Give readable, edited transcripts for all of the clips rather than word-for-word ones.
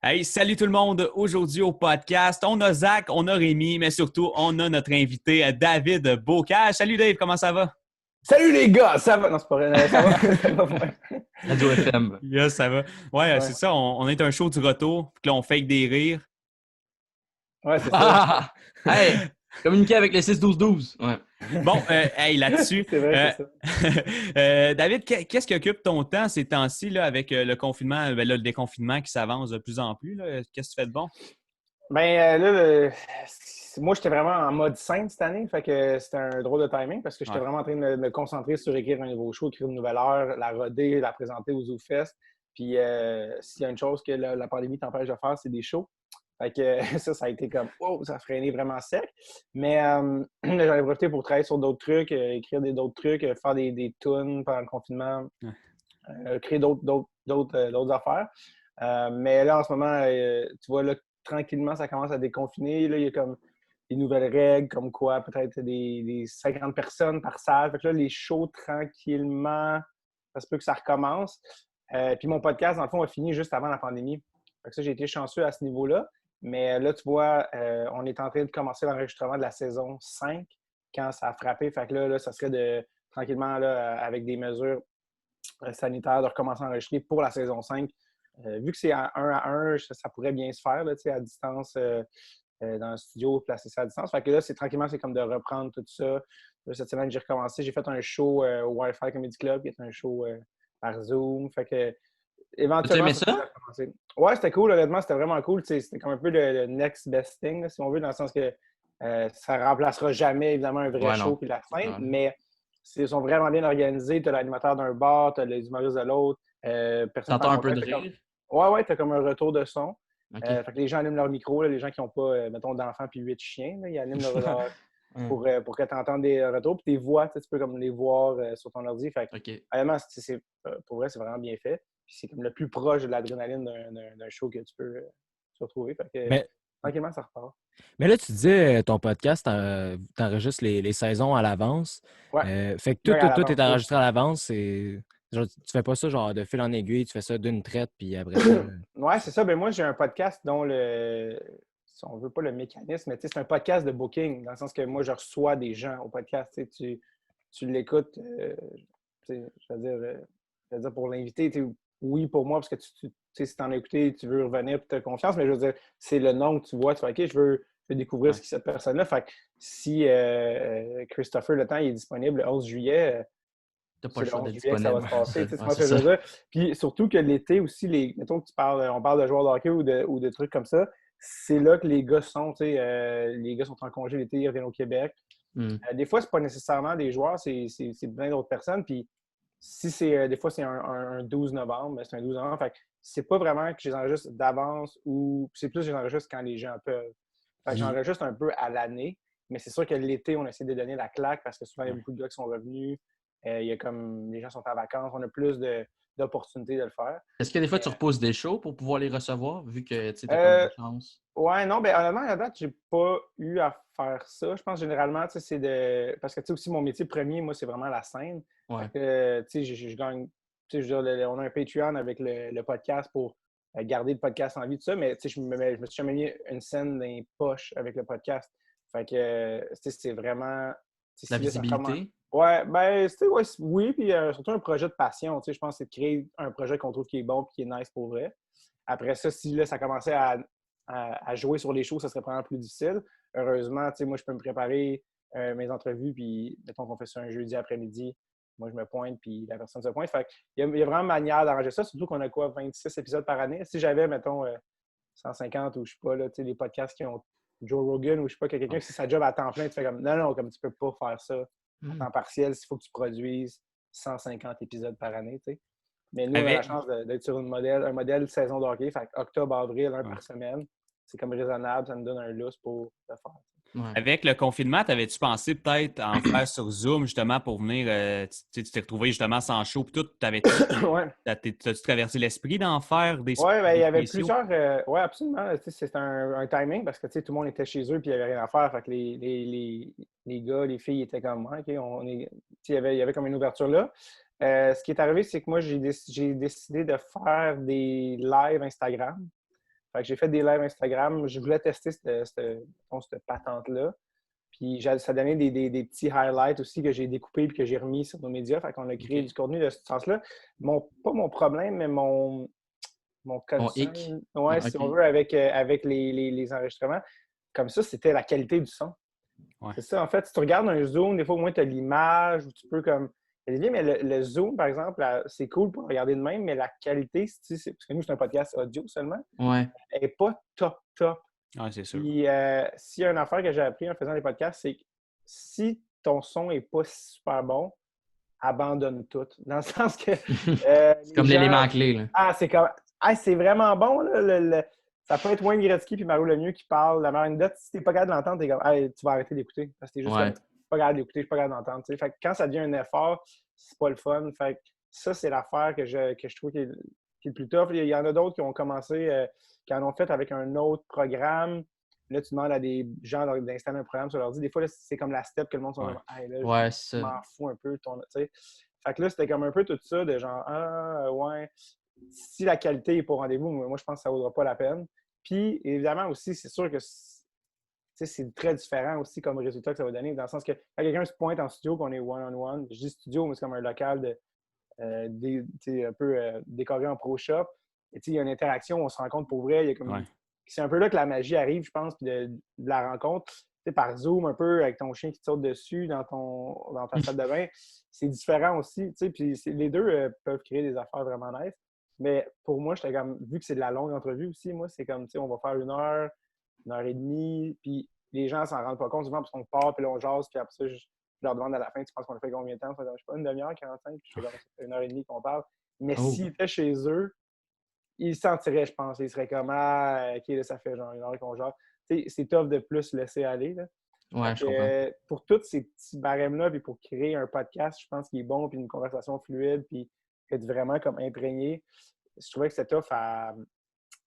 Hey, salut tout le monde! Aujourd'hui au podcast, on a Zach, on a Rémi, mais surtout, on a notre invité David Bocage. Salut Dave, comment ça va? Salut les gars, ça va? Non, c'est pas vrai, ça va, ça va ouais. Radio FM. Yes, ça va. Ouais, c'est Ouais, ça, on est un show du retour, puis là, on fake des rires. ouais, c'est ça. Ah! Hey! Communiquer avec les 6-12-12. Ouais. Bon, hey, là-dessus, C'est vrai, c'est ça. David, qu'est-ce qui occupe ton temps ces temps-ci là, avec le confinement, là, le déconfinement qui s'avance de plus en plus? Là? Qu'est-ce que tu fais de bon? Moi, j'étais vraiment en mode scène cette année, fait que c'était un drôle de timing parce que j'étais Ouais. vraiment en train de me concentrer sur écrire un nouveau show, écrire une nouvelle heure, la roder, la présenter au ZooFest. Puis, s'il y a une chose que la pandémie t'empêche de faire, c'est des shows. Fait que ça a été comme, wow, ça a freiné vraiment sec. Mais j'en ai profité pour travailler sur d'autres trucs, écrire d'autres trucs, faire des tunes pendant le confinement, Ouais. créer d'autres affaires. Mais là, en ce moment, tu vois, là, tranquillement, ça commence à déconfiner. Là, il y a comme des nouvelles règles, comme quoi peut-être des 50 personnes par salle. Fait que là, les shows, tranquillement, ça se peut que ça recommence. Puis mon podcast, dans le fond, a fini juste avant la pandémie. Fait que ça, j'ai été chanceux à ce niveau-là. Mais là, tu vois, on est en train de commencer l'enregistrement de la saison 5 quand ça a frappé. Fait que là ça serait tranquillement, là, avec des mesures sanitaires, de recommencer à enregistrer pour la saison 5. Vu que c'est à un, ça pourrait bien se faire là, à distance, dans un studio, placer ça à distance. Fait que là, tranquillement, c'est comme de reprendre tout ça. Là, cette semaine, j'ai recommencé. J'ai fait un show au Wi-Fi Comedy Club, qui est un show par Zoom. Fait que As-tu éventuellement, aimé ça pourrait ça? recommencer. Ouais, c'était cool, honnêtement, c'était vraiment cool. C'était comme un peu le next best thing, là, si on veut, dans le sens que ça ne remplacera jamais, évidemment, un vrai Ouais, show non. puis la scène, Ouais. mais ils sont vraiment bien organisés. Tu as l'animateur d'un bar, tu as les humoristes de l'autre, personne n'est en T'entends un peu de contact. rire? Ouais, tu as comme un retour de son. OK. Fait que les gens allument leur micro, là, les gens qui n'ont pas, mettons, d'enfants puis 8 chiens, là, ils allument Ouais. pour que tu entendes des retours. Puis tes voix, tu peux comme les voir sur ton ordi. Fait que, OK. honnêtement, pour vrai, c'est vraiment bien fait. Puis c'est comme le plus proche de l'adrénaline d'un show que tu peux se retrouver. Fait que Mais, tranquillement, ça repart. mais là, tu disais, ton podcast, t'enregistres les saisons à l'avance. Ouais, Fait que ouais, à tout est l'avance, oui. enregistré à l'avance. Genre, tu fais pas ça genre de fil en aiguille, tu fais ça d'une traite, puis après ça. Ouais, c'est ça. Ben moi, j'ai un podcast dont si on veut pas le mécanisme, mais c'est un podcast de booking, dans le sens que moi, je reçois des gens au podcast. Tu l'écoutes, je veux dire pour l'invité, oui, pour moi, parce que si tu en as écouté, tu veux revenir et tu as confiance, mais je veux dire, c'est le nom que tu vois, tu fais OK, je veux découvrir Ouais. ce qui cette personne-là. Fait que si Christopher Le Temps il est disponible le 11 juillet, T'as pas c'est le le choix 11 d'être juillet que ça va disponible. se C'est passer. ça. Tu sais, c'est Ouais, moi c'est ce que je ça. veux dire. Puis surtout que l'été aussi, mettons que on parle de joueurs de hockey ou de trucs comme ça, c'est là que les gars sont. Les gars sont en congé l'été, ils reviennent au Québec. Hmm. Des fois, c'est pas nécessairement des joueurs, c'est plein d'autres personnes. Puis si c'est des fois, c'est un 12 novembre, mais c'est un 12 novembre. Fait que c'est pas vraiment que je les enregistre d'avance ou c'est plus que je les enregistre quand les gens peuvent. Fait que Puis, j'enregistre un peu à l'année. Mais c'est sûr que l'été, on essaie de donner la claque parce que souvent, il y a ouais. beaucoup de gars qui sont revenus. Il y a comme les gens sont en vacances, on a plus d'opportunités de le faire. Est-ce que des fois, Mais, tu reposes des shows pour pouvoir les recevoir, vu que tu n'as pas eu euh, la chance? ouais, non, ben honnêtement, à date, j'ai pas eu à faire ça. Je pense généralement, tu sais, c'est de. Parce que tu sais aussi, mon métier premier, moi, c'est vraiment la scène. Fait Ouais. que, tu sais, je gagne. Tu sais, je veux dire, on a un Patreon avec le podcast pour garder le podcast en vie, tout ça, mais tu sais, je me suis jamais mis une scène dans les poches avec le podcast. Fait que, tu sais, c'est vraiment. Tu sais, La si là, ça commence. visibilité? Ouais, ben, tu sais, ouais, oui, puis surtout un projet de passion. Tu sais, je pense que c'est de créer un projet qu'on trouve qui est bon et qui est nice pour vrai. Après ça, si là, ça commençait à jouer sur les shows, ça serait probablement plus difficile. Heureusement, tu sais, moi, je peux me préparer mes entrevues, puis mettons qu'on fait ça un jeudi après-midi, moi, je me pointe, puis la personne se pointe. Fait il y a vraiment manière d'arranger ça, surtout qu'on a quoi, 26 épisodes par année. Si j'avais, mettons, 150 ou je sais pas, là, tu sais, les podcasts qui ont Joe Rogan ou je sais pas, quelqu'un Ouais. qui c'est sa job à temps plein, tu fais comme, non, comme tu peux pas faire ça à Hmm. temps partiel, il faut que tu produises 150 épisodes par année, tu sais. Mais nous, on a la Avec, chance d'être sur un modèle saison de hockey. Fait octobre, avril, un Ouais. par semaine. C'est comme raisonnable, ça nous donne un lousse pour le faire. Ouais. avec le confinement, t'avais-tu pensé peut-être en faire sur Zoom justement pour venir, tu t'es retrouvé justement sans show puis tout, Ouais. t'as-tu traversé l'esprit d'en faire Ouais, ben, il des y avait spéciaux? plusieurs. Ouais, absolument. Tu sais, c'est un timing parce que tu sais, tout le monde était chez eux puis il n'y avait rien à faire. Fait que les gars, les filles étaient comme, ouais, OK, tu sais, il y avait comme une ouverture là. Ce qui est arrivé, c'est que moi, j'ai décidé de faire des lives Instagram. Fait que j'ai fait des lives Instagram. Je voulais tester cette patente-là. Puis ça donnait des petits highlights aussi que j'ai découpés et que j'ai remis sur nos médias. Fait qu'on a créé du contenu de ce sens-là. Pas mon problème, mais mon concern, si on veut, avec les enregistrements. Comme ça, c'était la qualité du son. Ouais. C'est ça, en fait, si tu regardes un zoom, des fois, au moins, tu as l'image ou tu peux comme... Mais le zoom, par exemple, c'est cool pour regarder de même, mais la qualité, parce que nous, c'est un podcast audio seulement, elle n'est pas top. Ouais, c'est sûr. Puis, s'il y a une affaire que j'ai appris en faisant des podcasts, c'est que si ton son n'est pas super bon, abandonne tout. Dans le sens que... c'est comme l'élément clé. Là. C'est vraiment bon, là, ça peut être Wayne Gretzky puis Mario Lemieux qui parlent de la meilleure anecdote. Si t'es pas capable de l'entendre, t'es comme tu vas arrêter d'écouter. Parce que t'es juste comme, pas capable d'écouter, je suis pas capable d'entendre. T'sais. Fait que quand ça devient un effort, c'est pas le fun. Fait que ça, c'est l'affaire que je trouve qui est le plus tough. Il y en a d'autres qui ont commencé, qui en ont fait avec un autre programme. Là, tu demandes à des gens d'installer un programme sur l'ordi. Des fois, là, c'est comme la step que le monde sont comme je m'en fous un peu. Fait que là, c'était comme un peu tout ça de genre si la qualité n'est pas au rendez-vous, moi, je pense que ça ne vaudra pas la peine. Puis, évidemment, aussi, c'est sûr que c'est très différent aussi comme résultat que ça va donner, dans le sens que quand quelqu'un se pointe en studio, qu'on est one-on-one, je dis studio, mais c'est comme un local un peu décoré en pro shop, et il y a une interaction, on se rencontre pour vrai, il y a comme... C'est un peu là que la magie arrive, je pense, de la rencontre. Par Zoom, un peu, avec ton chien qui te saute dessus dans ta salle de bain, c'est différent aussi. Puis les deux peuvent créer des affaires vraiment nice. Mais pour moi, j'étais comme, vu que c'est de la longue entrevue aussi, moi, c'est comme, on va faire 1 heure et demie, puis les gens s'en rendent pas compte souvent parce qu'on part, puis là, on jase, puis après ça, je leur demande à la fin, tu penses qu'on a fait combien de temps? Je sais pas, une demi-heure, 45, puis je fais comme, ça fait 1 heure et demie qu'on parle. Mais s'ils étaient chez eux, ils sentiraient, je pense. Ils seraient comme, OK, là, ça fait genre 1 heure qu'on jase. C'est tough de plus laisser aller, là. Ouais, je comprends. Pour tous ces petits barèmes-là, puis pour créer un podcast, je pense qu'il est bon, puis une conversation fluide, puis être vraiment comme imprégné. Je trouvais que c'était tough à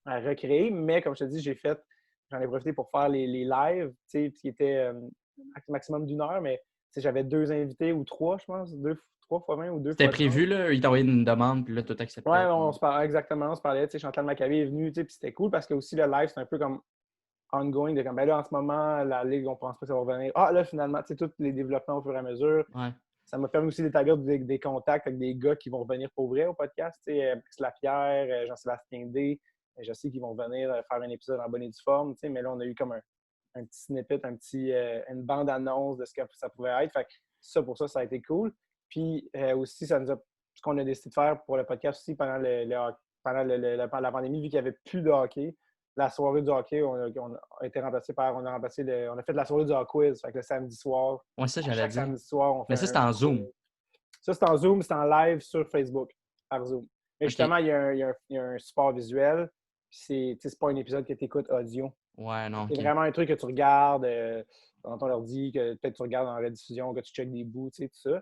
recréer, mais comme je te dis, j'en ai profité pour faire les lives, qui étaient maximum d'1 heure, mais j'avais 2 invités ou 3, je pense, 3 fois 20 ou 2 fois 30. C'était prévu, là? Il t'a envoyé une demande, puis là, tout accepté. Ouais, on se parlait exactement. On se parlait, Chantal Maccabi est venue, puis c'était cool parce que aussi le live, c'est un peu comme ongoing, de comme, là, en ce moment, la Ligue, on pense pas que ça va revenir. Là, finalement, tous les développements au fur et à mesure. Ouais. Ça m'a permis aussi d'établir des contacts avec des gars qui vont revenir pour vrai au podcast. Max Lapierre, Jean-Sébastien D. Je sais qu'ils vont venir faire un épisode en bonne et due forme, mais là, on a eu comme un petit snippet, une bande-annonce de ce que ça pouvait être. Fait que pour ça, ça a été cool. Puis aussi, ce qu'on a décidé de faire pour le podcast aussi pendant la pandémie, vu qu'il n'y avait plus de hockey, la soirée du hockey, on a été remplacé par... On a fait de la soirée du hockey quiz. Fait que le samedi soir... Ouais, ça, j'allais dire. Samedi soir, on fait mais ça, c'était en Zoom. Ça, c'est en Zoom, c'est en live sur Facebook, par Zoom. Mais justement, il y a un support visuel. C'est pas un épisode que tu écoutes audio. Ouais, non. C'est vraiment un truc que tu regardes dans ton ordi, que peut-être tu regardes en rediffusion, que tu checkes des bouts, tout ça.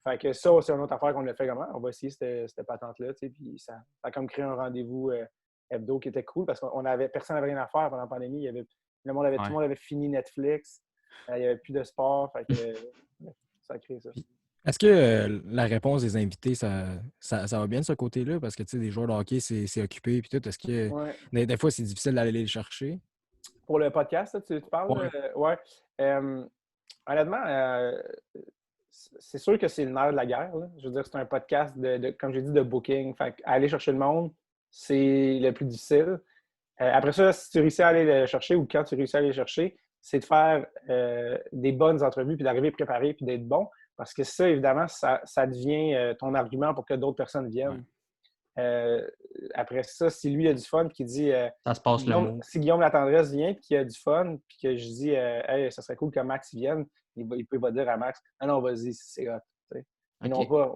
Fait que ça, c'est une autre affaire qu'on a fait comment? On va essayer cette patente-là, puis ça a comme créé un rendez-vous hebdo qui était cool parce que personne n'avait rien à faire pendant la pandémie. Tout le monde avait fini Netflix. Il n'y avait plus de sport. Fait que ça a créé ça. Est-ce que la réponse des invités, ça va bien de ce côté-là? Parce que, tu sais, des joueurs de hockey, c'est occupé et tout. Est-ce que des fois, c'est difficile d'aller les chercher? Pour le podcast, tu parles? Ouais. Honnêtement, c'est sûr que c'est le nerf de la guerre. Là. Je veux dire, c'est un podcast, comme j'ai dit, de booking. Fait aller chercher le monde, c'est le plus difficile. Après ça, si tu réussis à aller le chercher ou quand tu réussis à aller le chercher, c'est de faire des bonnes entrevues puis d'arriver préparé puis d'être bon. Parce que ça, évidemment, ça devient ton argument pour que d'autres personnes viennent. Après ça, si lui a du fun puis qu'il dit ça se passe le mot. Si Guillaume Latendresse vient puis qu'il a du fun puis que je dis hey, ça serait cool que Max vienne, il peut pas dire à Max non, vas-y, c'est hot. Ils n'ont pas.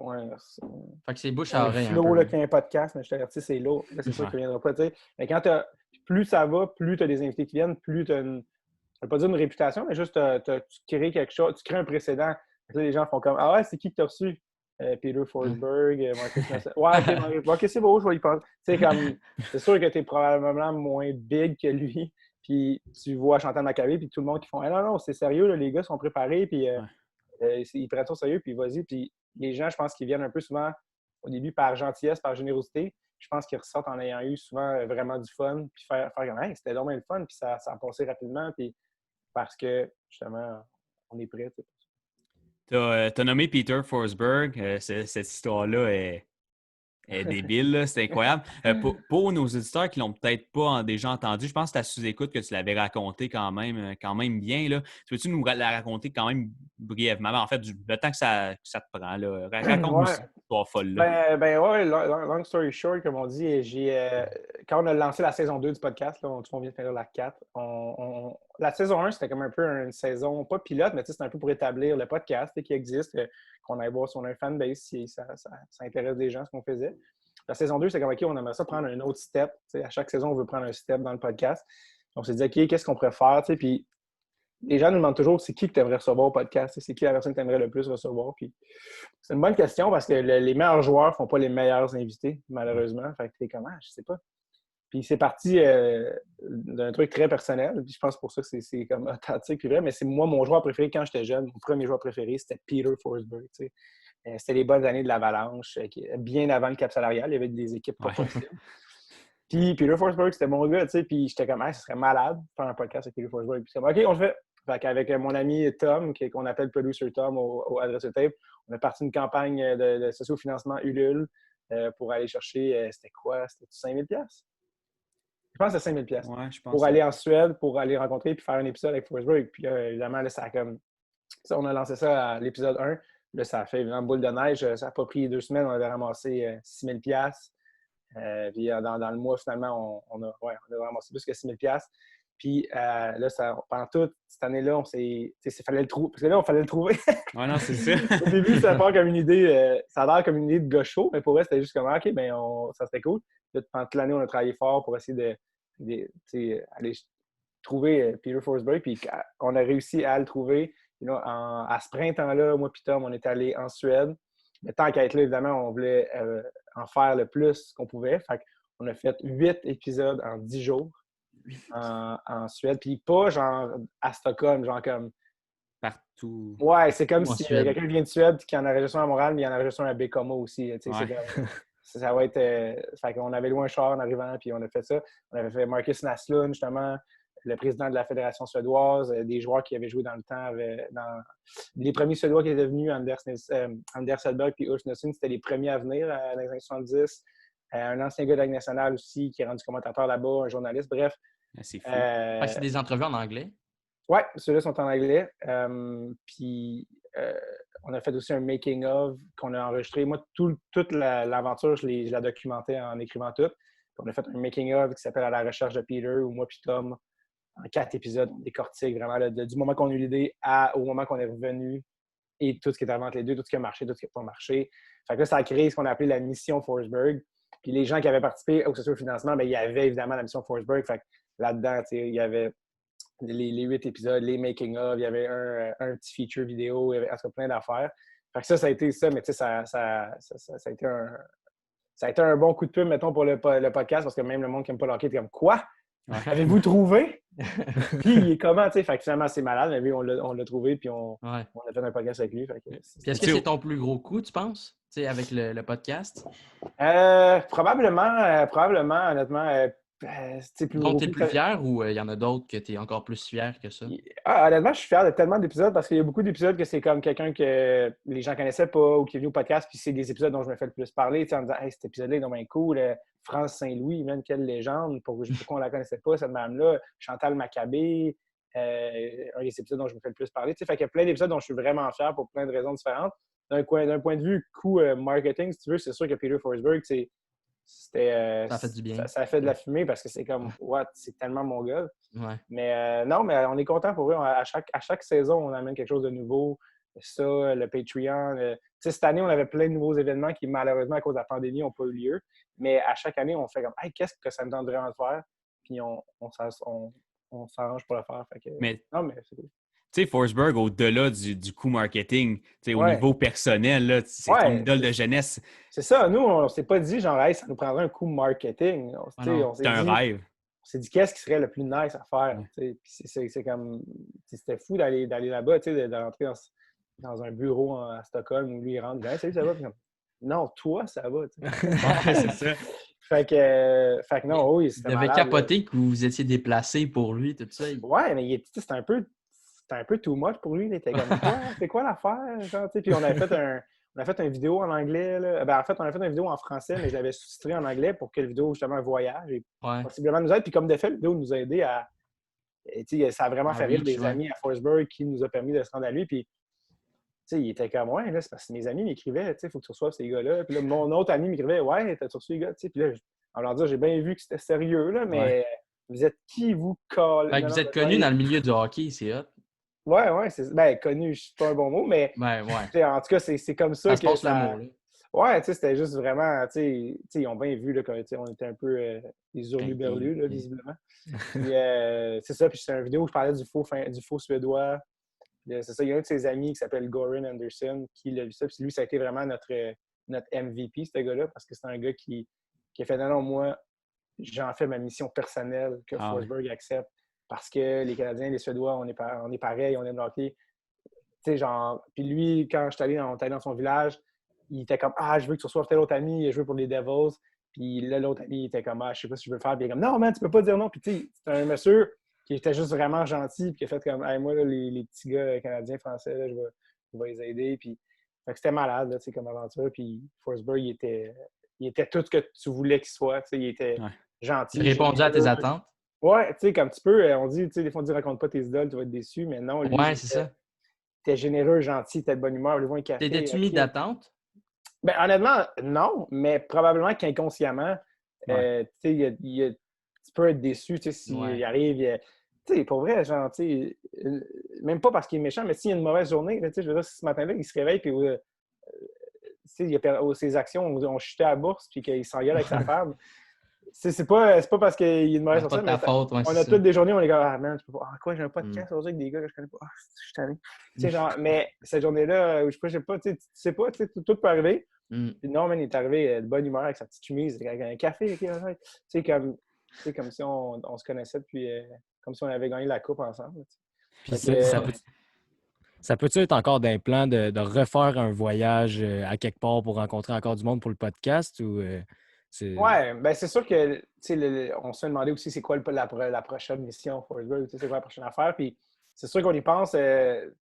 Fait que c'est bouche à oreille. Flo là, qui a un podcast, mais je t'avertis, c'est lourd. Là, c'est sûr qu'il ne viendra pas. T'sais. Mais quand plus ça va, plus tu as des invités qui viennent, plus tu as je ne veux pas dire une réputation, mais juste tu crées quelque chose, tu crées un précédent. Là, les gens font comme ah ouais, c'est qui que tu as reçu? Peter Forsberg, Marcus Nassau. Ouais, ok, c'est beau, je vais y penser. C'est sûr que tu es probablement moins big que lui. Puis tu vois Chantal Maccabi, puis tout le monde qui font ah, non, c'est sérieux, là, les gars sont préparés, puis ils prennent ça au sérieux, puis vas-y. Puis les gens, je pense qu'ils viennent un peu souvent au début par gentillesse, par générosité. je pense qu'ils ressortent en ayant eu souvent vraiment du fun, puis faire comme hey, c'était vraiment le fun, puis ça a passé rapidement, puis parce que justement, on est prêt. T'as nommé Peter Forsberg. Cette histoire-là est débile, là. C'est incroyable. Pour nos auditeurs qui l'ont peut-être pas déjà entendu, je pense que c'est à sous-écoute que tu l'avais raconté quand même bien. Là. Peux-tu nous la raconter quand même brièvement? En fait, le temps que ça te prend. Là. Raconte-nous cette histoire folle-là. Long story short, comme on dit, quand on a lancé la saison 2 du podcast, là, on vient de faire la 4, la saison 1, c'était comme un peu une saison, pas pilote, mais c'était un peu pour établir le podcast qui existe, qu'on aille voir si on a un fanbase, si ça intéresse des gens, ce qu'on faisait. La saison 2, c'est comme, OK, on aimerait ça prendre un autre step. À chaque saison, on veut prendre un step dans le podcast. On s'est dit, OK, qu'est-ce qu'on pourrait faire? Puis les gens nous demandent toujours, c'est qui que tu aimerais recevoir au podcast? C'est qui la personne que tu aimerais le plus recevoir? Puis c'est une bonne question parce que les meilleurs joueurs ne font pas les meilleurs invités, malheureusement. Fait que t'es comme, je sais pas. Puis c'est parti d'un truc très personnel. Puis je pense pour ça que c'est comme authentique et vrai. Mais c'est moi, mon joueur préféré quand j'étais jeune, mon premier joueur préféré, c'était Peter Forsberg. C'était les bonnes années de l'Avalanche, bien avant le cap salarial. Il y avait des équipes pas possibles. Puis Peter Forsberg, c'était mon gars, puis j'étais comme, ce serait malade de faire un podcast avec Peter Forsberg. Puis c'est comme, OK, on le fait. Fait qu'avec mon ami Tom, qu'on appelle Producer Tom au Adresse Tape, on a parti une campagne de socio-financement Ulule pour aller chercher, c'était quoi? C'était 5 000 $? Je pense que c'est 5 000 $. Ouais, je pense pour aller en Suède, pour aller rencontrer puis faire un épisode avec Forsberg. Puis évidemment, là, ça a comme... on a lancé ça à l'épisode 1. Là, ça a fait une boule de neige. Ça n'a pas pris 2 semaines. On avait ramassé 6 000 $. Puis dans le mois, finalement, on a ramassé plus que 6 000 $. Puis là, pendant toute cette année-là, il fallait le trouver. Parce que là, il fallait le trouver. Ouais, non, c'est ça. Au début, ça a l'air comme une idée. Ça a l'air comme une idée de gars chaud, mais pour vrai, c'était juste comme OK, ça serait cool. Là, pendant toute l'année, on a travaillé fort pour essayer aller trouver Peter Forsberg. Puis on a réussi à le trouver. À ce printemps-là, moi et Tom, on est allé en Suède. Mais tant qu'à être là, évidemment, on voulait en faire le plus qu'on pouvait. Fait qu'on a fait 8 épisodes en 10 jours en Suède. Puis pas genre à Stockholm, genre comme... Partout. Ouais, c'est comme si quelqu'un vient de Suède qui en enregistre un à Montréal, mais il en enregistre un à Bécomo aussi. Ouais. Ça va être... fait qu'on avait loué un char en arrivant, puis on a fait ça. On avait fait Marcus Naslund, justement, le président de la Fédération suédoise, des joueurs qui avaient joué dans le temps. Les premiers Suédois qui étaient venus, Anders Hedberg et Ulf Nilsson, c'était les premiers à venir dans les années 70. Un ancien gars de la Ligue nationale aussi qui est rendu commentateur là-bas, un journaliste, bref. C'est fou. C'est des entrevues en anglais? Oui, ceux-là sont en anglais. Puis on a fait aussi un making-of qu'on a enregistré. Moi, toute l'aventure, je la documentais en écrivant tout. Puis on a fait un making-of qui s'appelle « À la recherche de Peter » où moi puis Tom, en 4 épisodes, on décortique vraiment du moment qu'on a eu l'idée au moment qu'on est revenu et tout ce qui est entre les deux, tout ce qui a marché, tout ce qui n'a pas marché. Fait que là, ça a créé ce qu'on a appelé la mission Forsberg. Puis les gens qui avaient participé au socio-financement, il y avait évidemment la mission Forsberg. Fait que là-dedans, il y avait les 8 épisodes, les making-of, il y avait un petit feature vidéo, il y avait plein d'affaires. Fait que ça a été ça, mais ça a été un bon coup de pub, mettons, pour le podcast, parce que même le monde qui n'aime pas le hockey était comme « Quoi? Avez-vous trouvé? » Puis il est comment, tu sais? Fait que finalement, c'est malade, mais lui, on l'a trouvé, puis on a fait un podcast avec lui. Fait que, puis est-ce que c'est ton plus gros coup, tu penses, tu sais, avec le podcast? Probablement, honnêtement. Donc, tu es le plus fier ou il y en a d'autres que tu es encore plus fier que ça? Honnêtement, je suis fier de tellement d'épisodes parce qu'il y a beaucoup d'épisodes que c'est comme quelqu'un que les gens ne connaissaient pas ou qui est venu au podcast, puis c'est des épisodes dont je me fais le plus parler, en me disant hey, cet épisode-là est vraiment cool. France Saint-Louis, même quelle légende, pourquoi on ne la connaissait pas, cette madame-là, Chantal Maccabé, un des épisodes dont je me fais le plus parler. Fait qu'il y a plein d'épisodes dont je suis vraiment fier pour plein de raisons différentes. D'un point de vue coût marketing, si tu veux, c'est sûr que Peter Forsberg, ça fait du bien. Ça fait de la fumée parce que c'est comme, c'est tellement mon gars. Ouais. Mais non, mais on est content pour eux. À chaque saison, on amène quelque chose de nouveau. Ça, le Patreon. Cette année, on avait plein de nouveaux événements qui, malheureusement, à cause de la pandémie, n'ont pas eu lieu. Mais à chaque année, on fait comme, hey, qu'est-ce que ça me tente vraiment de faire? Puis on s'arrange pour le faire. Fait que, non, mais c'est cool. Tu sais, Forsberg, au-delà du coût marketing, au niveau personnel, là, c'est ton idole de jeunesse. C'est ça. Nous, on ne s'est pas dit, genre, hey, ça nous prendrait un coût marketing. C'est un rêve. On s'est dit, qu'est-ce qui serait le plus nice à faire? C'est comme, c'était fou d'aller là-bas, de rentrer dans un bureau à Stockholm où lui, il rentre, hey, salut, ça va? Puis, non, toi, ça va. C'est ça. Fait que non, oui, Il c'était devait malade. capoter que vous étiez déplacé pour lui, tout ça. Ouais, mais c'était un peu too much pour lui. Il était comme quoi? C'est quoi l'affaire? Genre, puis on a fait une vidéo en anglais. Là. Ben, en fait, on a fait une vidéo en français, mais je l'avais sous-titré en anglais pour que la vidéo, justement, un voyage et Ouais. possiblement nous aide. Puis comme de fait, la vidéo nous a aidé à. Ça a vraiment fait rire des amis à Forsberg qui nous a permis de se rendre à lui. Puis il était comme, ouais, là, c'est parce que mes amis m'écrivaient, il faut que tu reçoives ces gars-là. Puis là, mon autre ami m'écrivait, ouais, t'as-tu reçu les gars? Puis là, en leur disant, j'ai bien vu que c'était sérieux, là, mais vous êtes qui, vous, colle? Fait que vous êtes connu dans le milieu du hockey, c'est hot. Ouais, c'est. Ben, connu, c'est pas un bon mot, mais. Ouais. En tout cas, c'est comme ça se que. passe le mot, là. Ouais, c'était juste vraiment. Ils ont bien vu là, qu'on était un peu des hurluberlus, là, visiblement. Puis c'est ça, puis c'est une vidéo où je parlais du faux suédois. C'est ça, il y a un de ses amis qui s'appelle Goran Anderson qui l'a vu ça. Puis lui, ça a été vraiment notre MVP, ce gars-là, parce que c'est un gars qui a fait non, moi, j'en fais ma mission personnelle que Forsberg accepte. Parce que les Canadiens, les Suédois, on est pareil, on aime le hockey. Puis lui, quand je suis allé dans son village, il était comme je veux que tu reçoives tel autre ami, il a joué pour les Devils. Puis là, l'autre ami, il était comme je sais pas si je veux le faire. Puis il est comme non, man, tu peux pas dire non. Puis tu sais, c'est un monsieur qui était juste vraiment gentil, puis qui a fait comme moi, là, les petits gars canadiens, français, là, je vais les aider. Puis c'était malade, là, comme aventure. Puis Forsberg, il était tout ce que tu voulais qu'il soit. Il était gentil. Il répondait à tes attentes. Ouais, tu sais, comme tu peux, on dit, tu sais, des fois, on dit raconte pas tes idoles, tu vas être déçu, mais non, lui, c'est ça. T'es généreux, gentil, t'es de bonne humeur, lui, un café. T'étais-tu mis d'attente? Ben, honnêtement, non, mais probablement qu'inconsciemment, tu sais, tu peux être déçu, tu sais, s'il arrive, tu sais, pour vrai, genre, tu sais, même pas parce qu'il est méchant, mais s'il y a une mauvaise journée, tu sais, je veux dire, si ce matin-là, il se réveille, puis, tu sais, ses actions ont chuté à la bourse, puis qu'il s'engueule avec sa femme. C'est pas parce qu'il y a une mauvaise journée, mais faute, on a toutes des journées où on est comme man, je peux pas. Quoi, j'ai un podcast aujourd'hui avec des gars que je connais pas. Je suis tanné. Tu sais, genre, mais cette journée-là, je sais pas, tu sais pas, tout peut arriver. Puis non, man, il est arrivé de bonne humeur avec sa petite chemise, avec un café. Tu sais, comme si on se connaissait depuis, comme si on avait gagné la coupe ensemble. Puis ça peut-tu être encore d'un plan de refaire un voyage à quelque part pour rencontrer encore du monde pour le podcast ou ouais, ben c'est sûr que on se fait demander aussi c'est quoi la prochaine mission Forsberg, c'est quoi la prochaine affaire. Puis c'est sûr qu'on y pense. C'est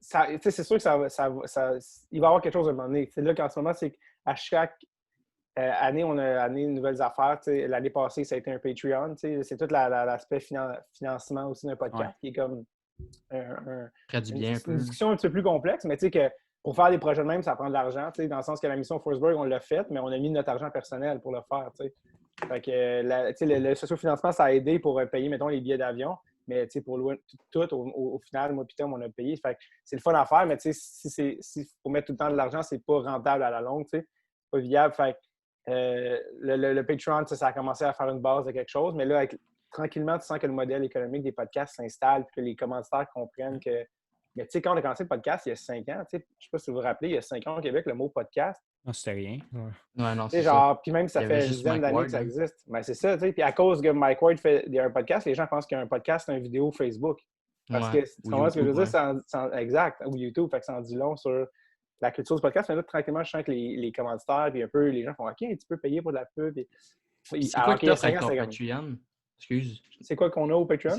sûr que il va y avoir quelque chose à un moment donné. C'est là qu'en ce moment, c'est qu'à chaque année, on a amené de nouvelles affaires. L'année passée, ça a été un Patreon. C'est tout l'aspect financement aussi d'un podcast qui est comme une discussion un petit peu plus complexe, mais tu sais que pour faire des projets de même, ça prend de l'argent, dans le sens que la mission Forsberg, on l'a faite, mais on a mis notre argent personnel pour le faire. Fait que le socio-financement, ça a aidé pour payer, mettons, les billets d'avion. Mais pour tout, au final, moi et Tom, on a payé. Fait que c'est le fun à faire, mais si faut mettre tout le temps de l'argent, c'est pas rentable à la longue. C'est pas viable. Fait que, le Patreon, ça a commencé à faire une base de quelque chose. Mais là, tranquillement, tu sens que le modèle économique des podcasts s'installe, que les commanditaires comprennent que. Mais tu sais, quand on a commencé le podcast il y a 5 ans, je ne sais pas si vous vous rappelez, il y a 5 ans au Québec, le mot podcast. Non, c'était rien. Ouais, non, c'est genre, puis même ça fait une dizaine d'années que ça existe. Ben, c'est ça, tu sais. Puis à cause que Mike Ward fait un podcast, les gens pensent qu'un podcast, c'est une vidéo Facebook. Parce que, tu comprends ce que je veux dire? Exact, ou YouTube. Fait que ça en dit long sur la culture du podcast. Mais là, tranquillement, je sens que les commanditaires, puis un peu, les gens font OK, tu peux payer pour de la pub. C'est quoi que tu offres avec ton Patreon? Excuse. C'est quoi qu'on a au Patreon?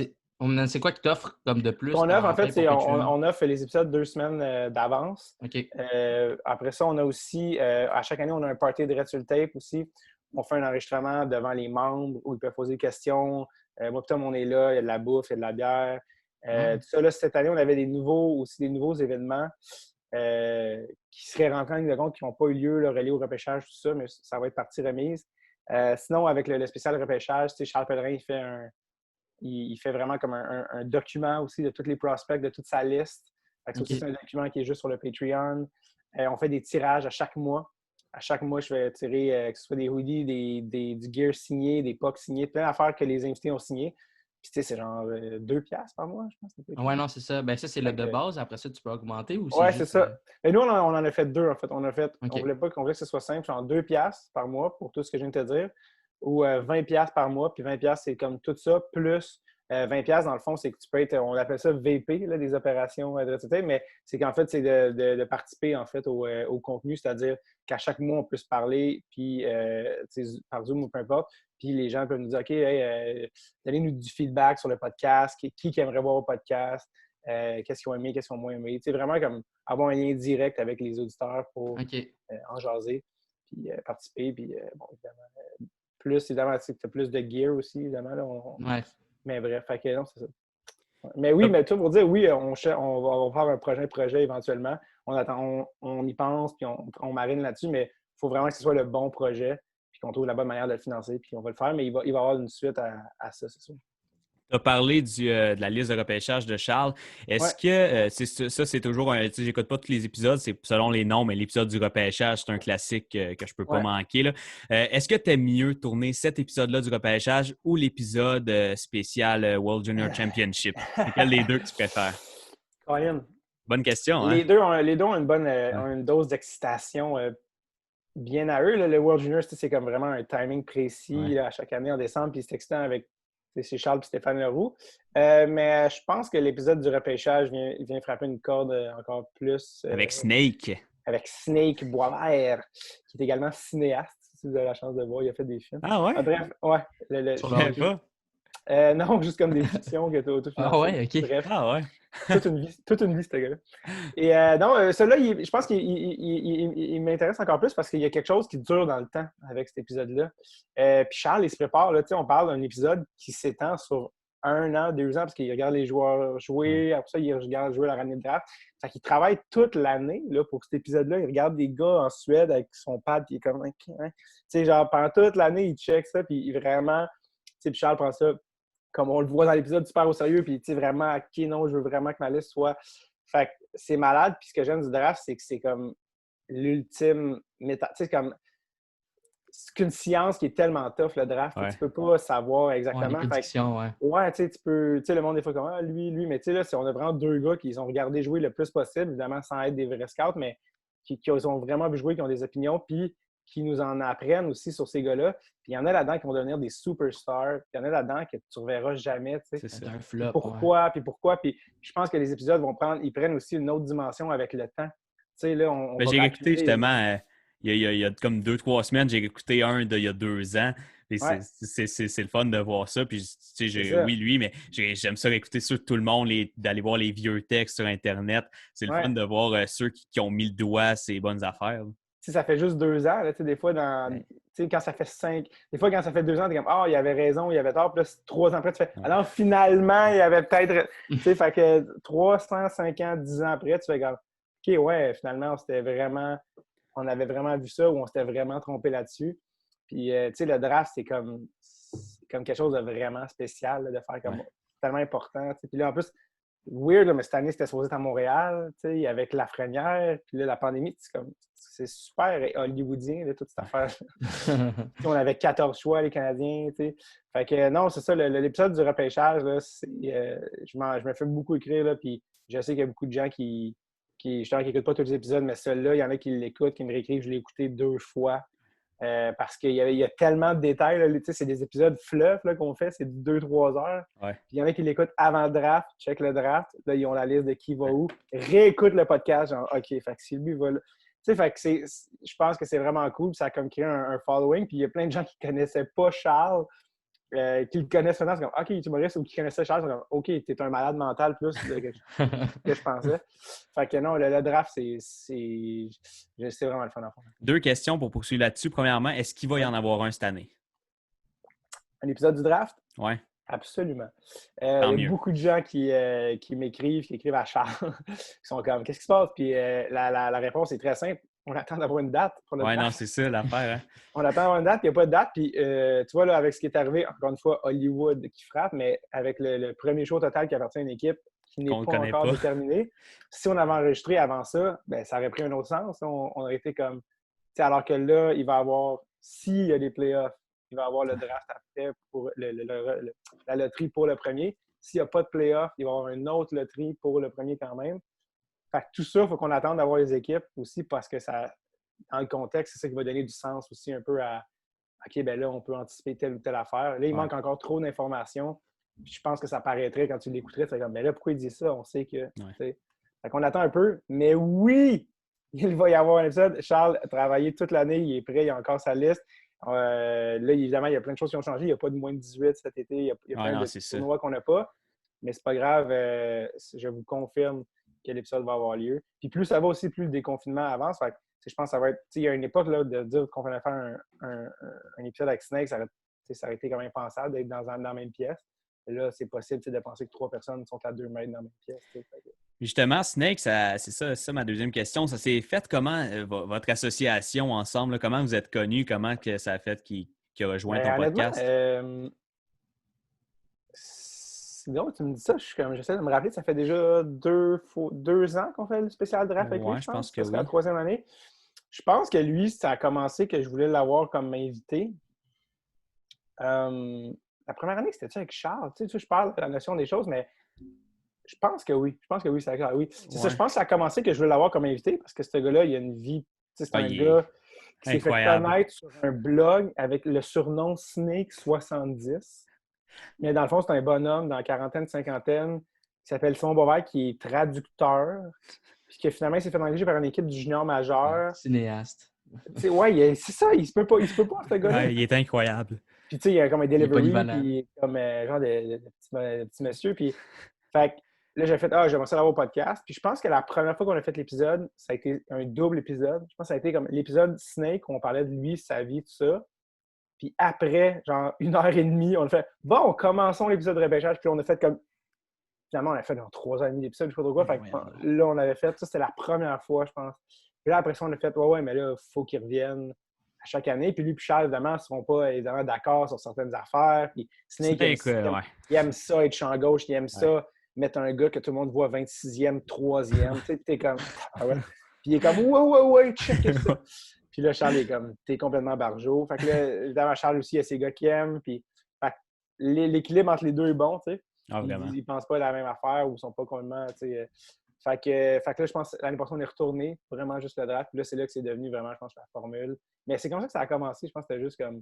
C'est quoi que tu offres comme de plus? On offre, en fait, c'est on offre les épisodes 2 semaines d'avance. OK. Après ça, on a aussi, à chaque année, on a un party de Red sur le tape aussi. On fait un enregistrement devant les membres où ils peuvent poser des questions. Moi, Tom, on est là, il y a de la bouffe, il y a de la bière. Tout ça, là, cette année, on avait des nouveaux événements qui seraient rentrés en ligne de compte, qui n'ont pas eu lieu, le relais au repêchage, tout ça, mais ça va être partie remise. Sinon, avec le spécial repêchage, Charles Pellerin, il fait vraiment comme un document aussi de tous les prospects, de toute sa liste. C'est un document qui est juste sur le Patreon. On fait des tirages à chaque mois. À chaque mois, je vais tirer que ce soit des hoodies, du gear signé, des pucks signés, plein d'affaires que les invités ont signées. Puis tu sais, c'est genre 2$ par mois, je pense. Ouais, non, c'est ça. Ben ça, c'est le de base. Après ça, tu peux augmenter ou ouais, c'est ça. Et nous, on en a fait 2, en fait. On voulait pas que ce soit simple, genre 2$ par mois pour tout ce que je viens de te dire. Ou 20$ par mois, puis 20$, c'est comme tout ça, plus $20, dans le fond, c'est que tu peux être, on appelle ça VP, là, des opérations de réseauté, mais c'est qu'en fait, c'est de participer en fait au contenu, c'est-à-dire qu'à chaque mois, on peut se parler, puis par Zoom ou peu importe, puis les gens peuvent nous dire, OK, hey, donnez-nous du feedback sur le podcast, qui aimerait voir le podcast, qu'est-ce qu'ils ont aimé, qu'est-ce qu'ils ont moins aimé. C'est vraiment comme avoir un lien direct avec les auditeurs pour en jaser, puis participer, puis bon, évidemment, tu as plus de gear aussi, évidemment, là, mais bref, fait que non, c'est ça. Mais oui, mais tout pour dire, oui, on va faire un projet éventuellement. On y pense, puis on marine là-dessus, mais il faut vraiment que ce soit le bon projet, puis qu'on trouve la bonne manière de le financer, puis on va le faire, mais il va y avoir une suite à ça, c'est sûr. Tu as parlé de la liste de repêchage de Charles. Est-ce que c'est toujours un. Tu sais, j'écoute pas tous les épisodes, c'est selon les noms, mais l'épisode du repêchage, c'est un classique que je peux pas manquer. Là. Est-ce que tu aimes mieux tourner cet épisode-là du repêchage ou l'épisode spécial World Junior Championship? C'est quel des deux que tu préfères? Colin. Bonne question, hein? Les deux ont une dose d'excitation bien à eux. Là. Le World Junior, c'est comme vraiment un timing précis là, à chaque année en décembre, puis c'est excitant avec c'est Charles et Stéphane Leroux. Mais je pense que l'épisode du repêchage vient frapper une corde encore plus. Avec Snake. Avec Snake Boisvert, qui est également cinéaste, si vous avez la chance de voir. Il a fait des films. Ah ouais? Bref, ouais. Je ne savais pas. Non, juste comme des fictions que tu as autofinancées. Ah ouais, OK. Bref. Ah ouais. toute une vie, ce gars-là. Et non, celui-là, je pense qu'il m'intéresse encore plus parce qu'il y a quelque chose qui dure dans le temps avec cet épisode-là. Puis Charles, il se prépare, là, on parle d'un épisode qui s'étend sur 1 an, 2 ans, parce qu'il regarde les joueurs jouer, après ça, il regarde jouer la année de draft. Fait qu'il travaille toute l'année là, pour cet épisode-là. Il regarde des gars en Suède avec son pad, puis il est comme, hein? Genre, pendant toute l'année, il check ça, puis vraiment, puis Charles prend ça comme on le voit dans l'épisode, super au sérieux, puis tu sais, vraiment, OK, non, je veux vraiment que ma liste soit... Fait que c'est malade, puis ce que j'aime du draft, c'est que c'est comme l'ultime méta... Tu sais, comme... C'est qu'une science qui est tellement tough, le draft, tu peux pas savoir exactement. Les prédictions, ouais, tu sais, tu peux... Tu sais, le monde, des fois, comme, lui, mais tu sais, là, on a vraiment 2 gars qui ont regardé jouer le plus possible, évidemment, sans être des vrais scouts, mais qui ont vraiment vu jouer, qui ont des opinions, puis qui nous en apprennent aussi sur ces gars-là. Puis il y en a là-dedans qui vont devenir des superstars. Puis il y en a là-dedans que tu ne reverras jamais. C'est un flop. Pourquoi? Puis je pense que les épisodes ils prennent aussi une autre dimension avec le temps. Là, j'ai écouté justement, il y a comme 2-3 semaines, j'ai écouté un d'il y a 2 ans. C'est le fun de voir ça. Puis, oui, lui, mais j'aime ça écouter sur tout le monde, d'aller voir les vieux textes sur Internet. C'est le fun de voir ceux qui ont mis le doigt sur ces bonnes affaires. Ça fait juste 2 ans, là, des fois, quand ça fait 5... Des fois, quand ça fait 2 ans, t'es comme « Ah, il avait raison, il avait tort. » Puis là, 3 ans après, tu fais « Alors, finalement, il avait peut-être... » Tu sais, fait que 300, 5 ans, 10 ans après, tu fais comme « OK, ouais, finalement, on avait vraiment vu ça ou on s'était vraiment trompé là-dessus. » Puis, tu sais, le draft, c'est comme quelque chose de vraiment spécial, là, de faire comme... C'est tellement important. T'sais. Puis là, en plus... Weird, mais cette année, c'était supposé être à Montréal, avec Lafrenière, puis là, la pandémie, c'est super hollywoodien, là, toute cette affaire. On avait 14 choix, les Canadiens, t'sais. Fait que non, c'est ça, l'épisode du repêchage, là, je me fais beaucoup écrire, là, puis je sais qu'il y a beaucoup de gens qui n'écoutent pas tous les épisodes, mais celui-là, il y en a qui l'écoutent, qui me réécrivent, je l'ai écouté 2 fois. Parce qu'il y a tellement de détails. Là, c'est des épisodes fluff qu'on fait, c'est 2-3 heures. Ouais. Puis il y en a qui l'écoutent avant le draft, check le draft. Là, ils ont la liste de qui va où. Réécoute le podcast, genre, OK, fait que si lui va là. Tu sais, fait que je pense que c'est vraiment cool. Ça a comme créé un following. Puis il y a plein de gens qui ne connaissaient pas Charles, qui le connaissent maintenant. C'est comme, OK, tu Maurice, ou qui connaissaient Charles. C'est comme, OK, t'es un malade mental plus que je pensais. Fait que non, le draft, c'est vraiment le fun à faire. 2 questions pour poursuivre là-dessus. Premièrement, est-ce qu'il va y en avoir un cette année? Un épisode du draft? Oui. Absolument. Il y a beaucoup de gens qui m'écrivent, qui écrivent à Charles, qui sont comme, qu'est-ce qui se passe? Puis la réponse est très simple. On attend d'avoir une date pour notre draft. Non, c'est ça l'affaire. Hein? On attend d'avoir une date, puis il n'y a pas de date. Puis tu vois, là, avec ce qui est arrivé, encore une fois, Hollywood qui frappe, mais avec le premier show total qui appartient à une équipe qui n'est pas encore déterminée, si on avait enregistré avant ça, ben, ça aurait pris un autre sens. On aurait été comme, alors que là, il va y avoir, s'il y a des playoffs, il va y avoir le draft après pour la loterie pour le premier. S'il n'y a pas de playoff, il va y avoir une autre loterie pour le premier quand même. Fait que tout ça, il faut qu'on attende d'avoir les équipes aussi parce que ça, dans le contexte, c'est ça qui va donner du sens aussi un peu à OK, ben là, on peut anticiper telle ou telle affaire. Là, il manque encore trop d'informations je pense que ça paraîtrait quand tu l'écouterais. C'est comme, mais là, pourquoi il dit ça? On sait que. Ouais. Fait qu'on attend un peu. Mais oui, il va y avoir un épisode. Charles a travaillé toute l'année. Il est prêt. Il a encore sa liste. Là, évidemment, il y a plein de choses qui ont changé. Il n'y a pas de moins de 18 cet été. Il y a plein de tournois qu'on n'a pas. Mais c'est pas grave. Je vous confirme que l'épisode va avoir lieu. Puis plus ça va aussi, plus le déconfinement avance. Fait que, je pense que ça va être... Il y a une époque là, de dire qu'on allait faire un épisode avec Snake, ça aurait été quand même impensable d'être dans la même pièce. Et là, c'est possible de penser que 3 personnes sont à 2 mètres dans la même pièce. Justement, Snake, c'est ça ma deuxième question. Ça s'est fait comment, votre association ensemble? Là, comment vous êtes connus? Comment que ça a fait qu'il a rejoint ton podcast? C'est drôle, tu me dis ça. J'essaie de me rappeler, ça fait déjà 2 ans qu'on fait le spécial draft avec lui, je pense que c'est oui. la 3e année. Je pense que lui, ça a commencé que je voulais l'avoir comme invité. La première année, c'était-tu avec Charles? Tu sais, je parle de la notion des choses, mais je pense que oui. Je pense que oui, c'est avec Charles. Oui. C'est ça, je pense que ça a commencé que je voulais l'avoir comme invité parce que ce gars-là, il a une vie. C'est un gars qui s'est fait connaître sur un blog avec le surnom Snake70. Mais dans le fond, c'est un bonhomme dans la quarantaine, cinquantaine, qui s'appelle Simon Beauvais, qui est traducteur, puis que finalement, il s'est fait engager par une équipe du junior majeur. Cinéaste. Ouais, c'est ça, il se peut pas, ce gars-là. Ouais, il est incroyable. Puis tu sais, il y a comme un delivery, puis comme genre de petit monsieur, puis fait que là, j'ai fait, j'aimerais ça l'avoir au podcast. Puis je pense que la première fois qu'on a fait l'épisode, ça a été un double épisode. Je pense que ça a été comme l'épisode Snake, où on parlait de lui, sa vie, tout ça. Puis après, genre 1h30, on a fait, bon, commençons l'épisode de repêchage. Puis on a fait comme, finalement, on a fait dans 3h30 d'épisode, je sais pas trop quoi. Fait que, là, on avait fait, ça, c'était la première fois, je pense. Puis là, après ça, on a fait, ouais, mais là, il faut qu'il revienne à chaque année. Puis lui et Charles, évidemment, ne seront pas évidemment d'accord sur certaines affaires. Puis Snake, il aime ça, être champ gauche, il aime ça, mettre un gars que tout le monde voit 26e, 3e. Tu sais, t'es comme, Puis il est comme, ouais, check ça. Puis là, Charles est comme, t'es complètement barjot. Fait que là, évidemment, Charles aussi, il y a ses gars qui aiment. Puis l'équilibre entre les deux est bon, tu sais. Ils pensent pas à la même affaire ou ils sont pas complètement, tu sais. Fait que là, je pense l'année prochaine, on est retourné vraiment juste le draft. Puis là, c'est là que c'est devenu vraiment, je pense, la formule. Mais c'est comme ça que ça a commencé. Je pense que c'était juste comme,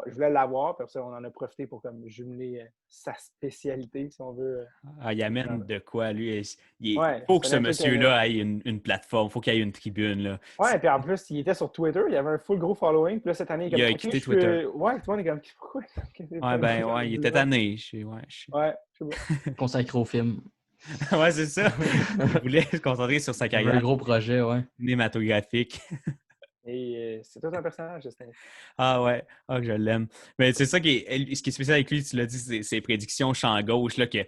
je voulais l'avoir. Puis après, on en a profité pour comme jumeler sa spécialité, si on veut. Il amène de quoi, lui? Il faut que ce monsieur-là ait une plateforme. Il faut qu'il ait une tribune. Là. Ouais, puis en plus, il était sur Twitter. Il avait un full gros following. Puis là, cette année, il a quitté Twitter. Ouais, tu vois, on est comme, pourquoi? Il était tanné. Ouais, je sais pas. Consacré au film. Ouais, c'est ça. Il voulait se concentrer sur sa carrière. Un gros projet, cinématographique. Et c'est tout un personnage, Justin. Ah ouais, que je l'aime. Mais c'est ça ce qui est spécial avec lui, tu l'as dit, c'est ses prédictions champ gauche, là, que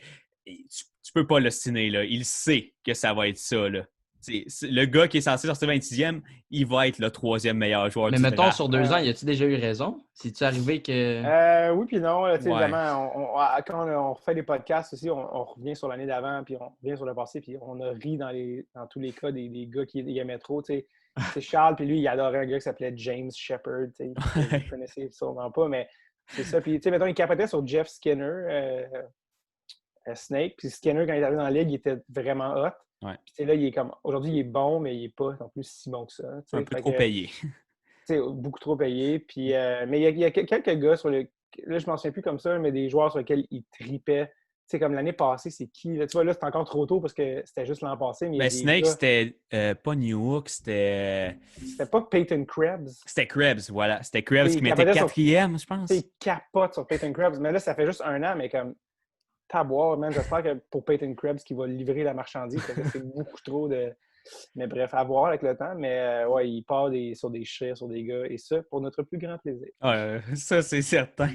tu peux pas l'ostiner, là. Il sait que ça va être ça, là. Le gars qui est censé sortir 26e, il va être le 3e meilleur joueur du draft. Mais mettons, sur 2 ans, y a-tu déjà eu raison? C'est-tu arrivé que... oui puis non. Évidemment, quand on refait des podcasts aussi, on revient sur l'année d'avant, puis on revient sur le passé, puis on a ri dans tous les cas des gars qui aimaient trop, tu sais. C'est Charles, puis lui, il adorait un gars qui s'appelait James Shepard, tu sais. Vous ne connaissez sûrement pas, mais c'est ça. Puis, tu sais, mettons, il capotait sur Jeff Skinner, Snake. Puis Skinner, quand il est arrivé dans la ligue, il était vraiment hot. Ouais. Puis là, il est comme, aujourd'hui, il est bon, mais il n'est pas non plus si bon que ça. Un peu trop payé. Beaucoup trop payé. Puis, mais il y a quelques gars sur le. Là, je ne m'en souviens plus comme ça, mais des joueurs sur lesquels il tripait. Tu sais, comme l'année passée, c'est qui? Là, tu vois, là, c'est encore trop tôt parce que c'était juste l'an passé. Mais Snake, c'était pas Newhook, c'était... C'était pas Peyton Krebs. C'était Krebs, voilà. C'était Krebs qui mettait 4e, je pense. Il capote sur Peyton Krebs. Mais là, ça fait juste 1 an, mais comme... Taboire, man. J'espère que pour Peyton Krebs qui va livrer la marchandise, c'est beaucoup trop de... Mais bref, à voir avec le temps. Mais ouais, il part sur des chais, sur des gars. Et ça, pour notre plus grand plaisir. Ça, c'est certain.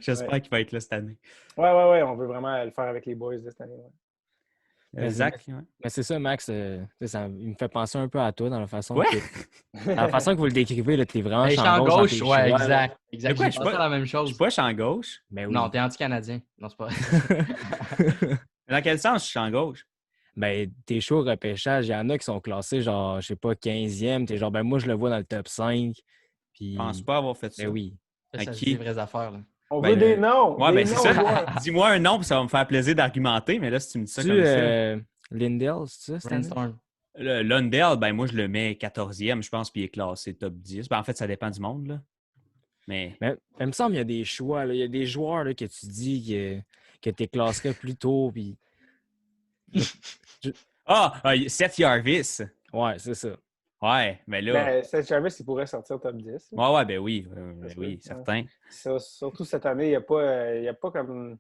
J'espère qu'il va être là cette année. Ouais. On veut vraiment le faire avec les boys de cette année. Zach, mais c'est ça, Max. Il me fait penser un peu à toi dans la façon la façon que vous le décrivez. Là, t'es vraiment champ gauche. Ouais, exact. Quoi, je suis pas la même chose. Je suis pas champ gauche. Mais oui. Non, t'es anti-canadien. Non, c'est pas Dans quel sens je suis champ gauche? Ben, t'es chaud au repêchage. Il y en a qui sont classés, genre, je sais pas, 15e. T'es genre, ben, moi, je le vois dans le top 5. Puis... Je pense pas avoir fait ça. Ben oui. Ça dit des vraies affaires, là. On veut des noms. Ouais, ben c'est ça. Dis-moi un nom, puis ça va me faire plaisir d'argumenter. Mais là, si tu me dis ça comme ça... Lindell, c'est ça? Brainstorm. Lundell, ben moi, je le mets 14e, je pense, puis il est classé top 10. Ben, en fait, ça dépend du monde, là. Mais il me semble qu'il y a des choix. Là. Il y a des joueurs là, que tu dis que tu classerais plus tôt. Puis... Seth Jarvis! Ouais, c'est ça. Ouais, mais là... Ben, Seth Jarvis, il pourrait sortir top 10. Ouais, ben oui, certain. Surtout cette année, il n'y a pas comme...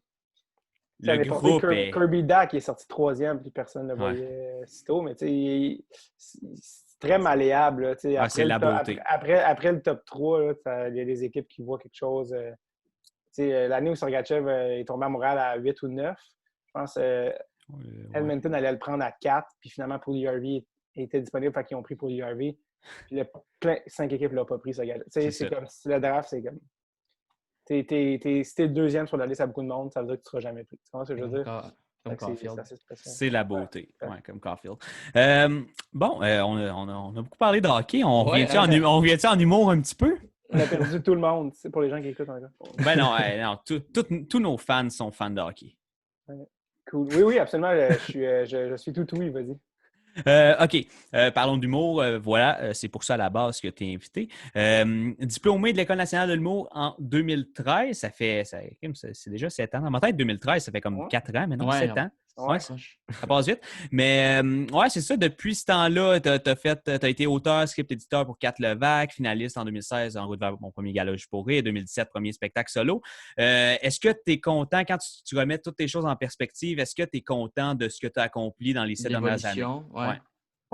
Le groupe est... Kirby Dack est sorti 3e, puis personne ne le Ouais. voyait si tôt, mais c'est très malléable. Là, c'est la beauté. Après le top 3, il y a des équipes qui voient quelque chose. L'année où Sergachev est tombé à Montréal à 8 ou 9, je pense Edmonton allait le prendre à 4, puis finalement, pour Harvey était disponible, fait qu'ils ont pris pour Harvey. Puis 5 équipes ne l'ont pas pris, Sergachev. C'est comme si le draft, c'est comme... si t'es deuxième sur la liste à beaucoup de monde, ça veut dire que tu ne seras jamais pris. Tu comprends ce que je veux dire? Comme Caulfield. C'est la beauté. Ouais, comme Caulfield. On a beaucoup parlé de hockey. On revient-tu en humour un petit peu? On a perdu tout le monde, c'est pour les gens qui écoutent encore. Ben non, tous nos fans sont fans de hockey. Ouais. Cool. Oui, absolument. Je suis tout oui, vas-y. OK. Parlons d'humour. Voilà, c'est pour ça à la base que tu es invité. Diplômé de l'École nationale de l'humour en 2013. C'est déjà 7 ans. Dans ma tête, 2013, ça fait comme 4 ans, mais non, 7 ans. Ouais, ça passe vite. Mais c'est ça. Depuis ce temps-là, tu as été auteur, script éditeur pour 4 Levac, finaliste en 2016 en route vers mon premier gala Juste pour rire, 2017, premier spectacle solo. Est-ce que tu es content, quand tu remets toutes tes choses en perspective, est-ce que tu es content de ce que tu as accompli dans les 7 dernières années?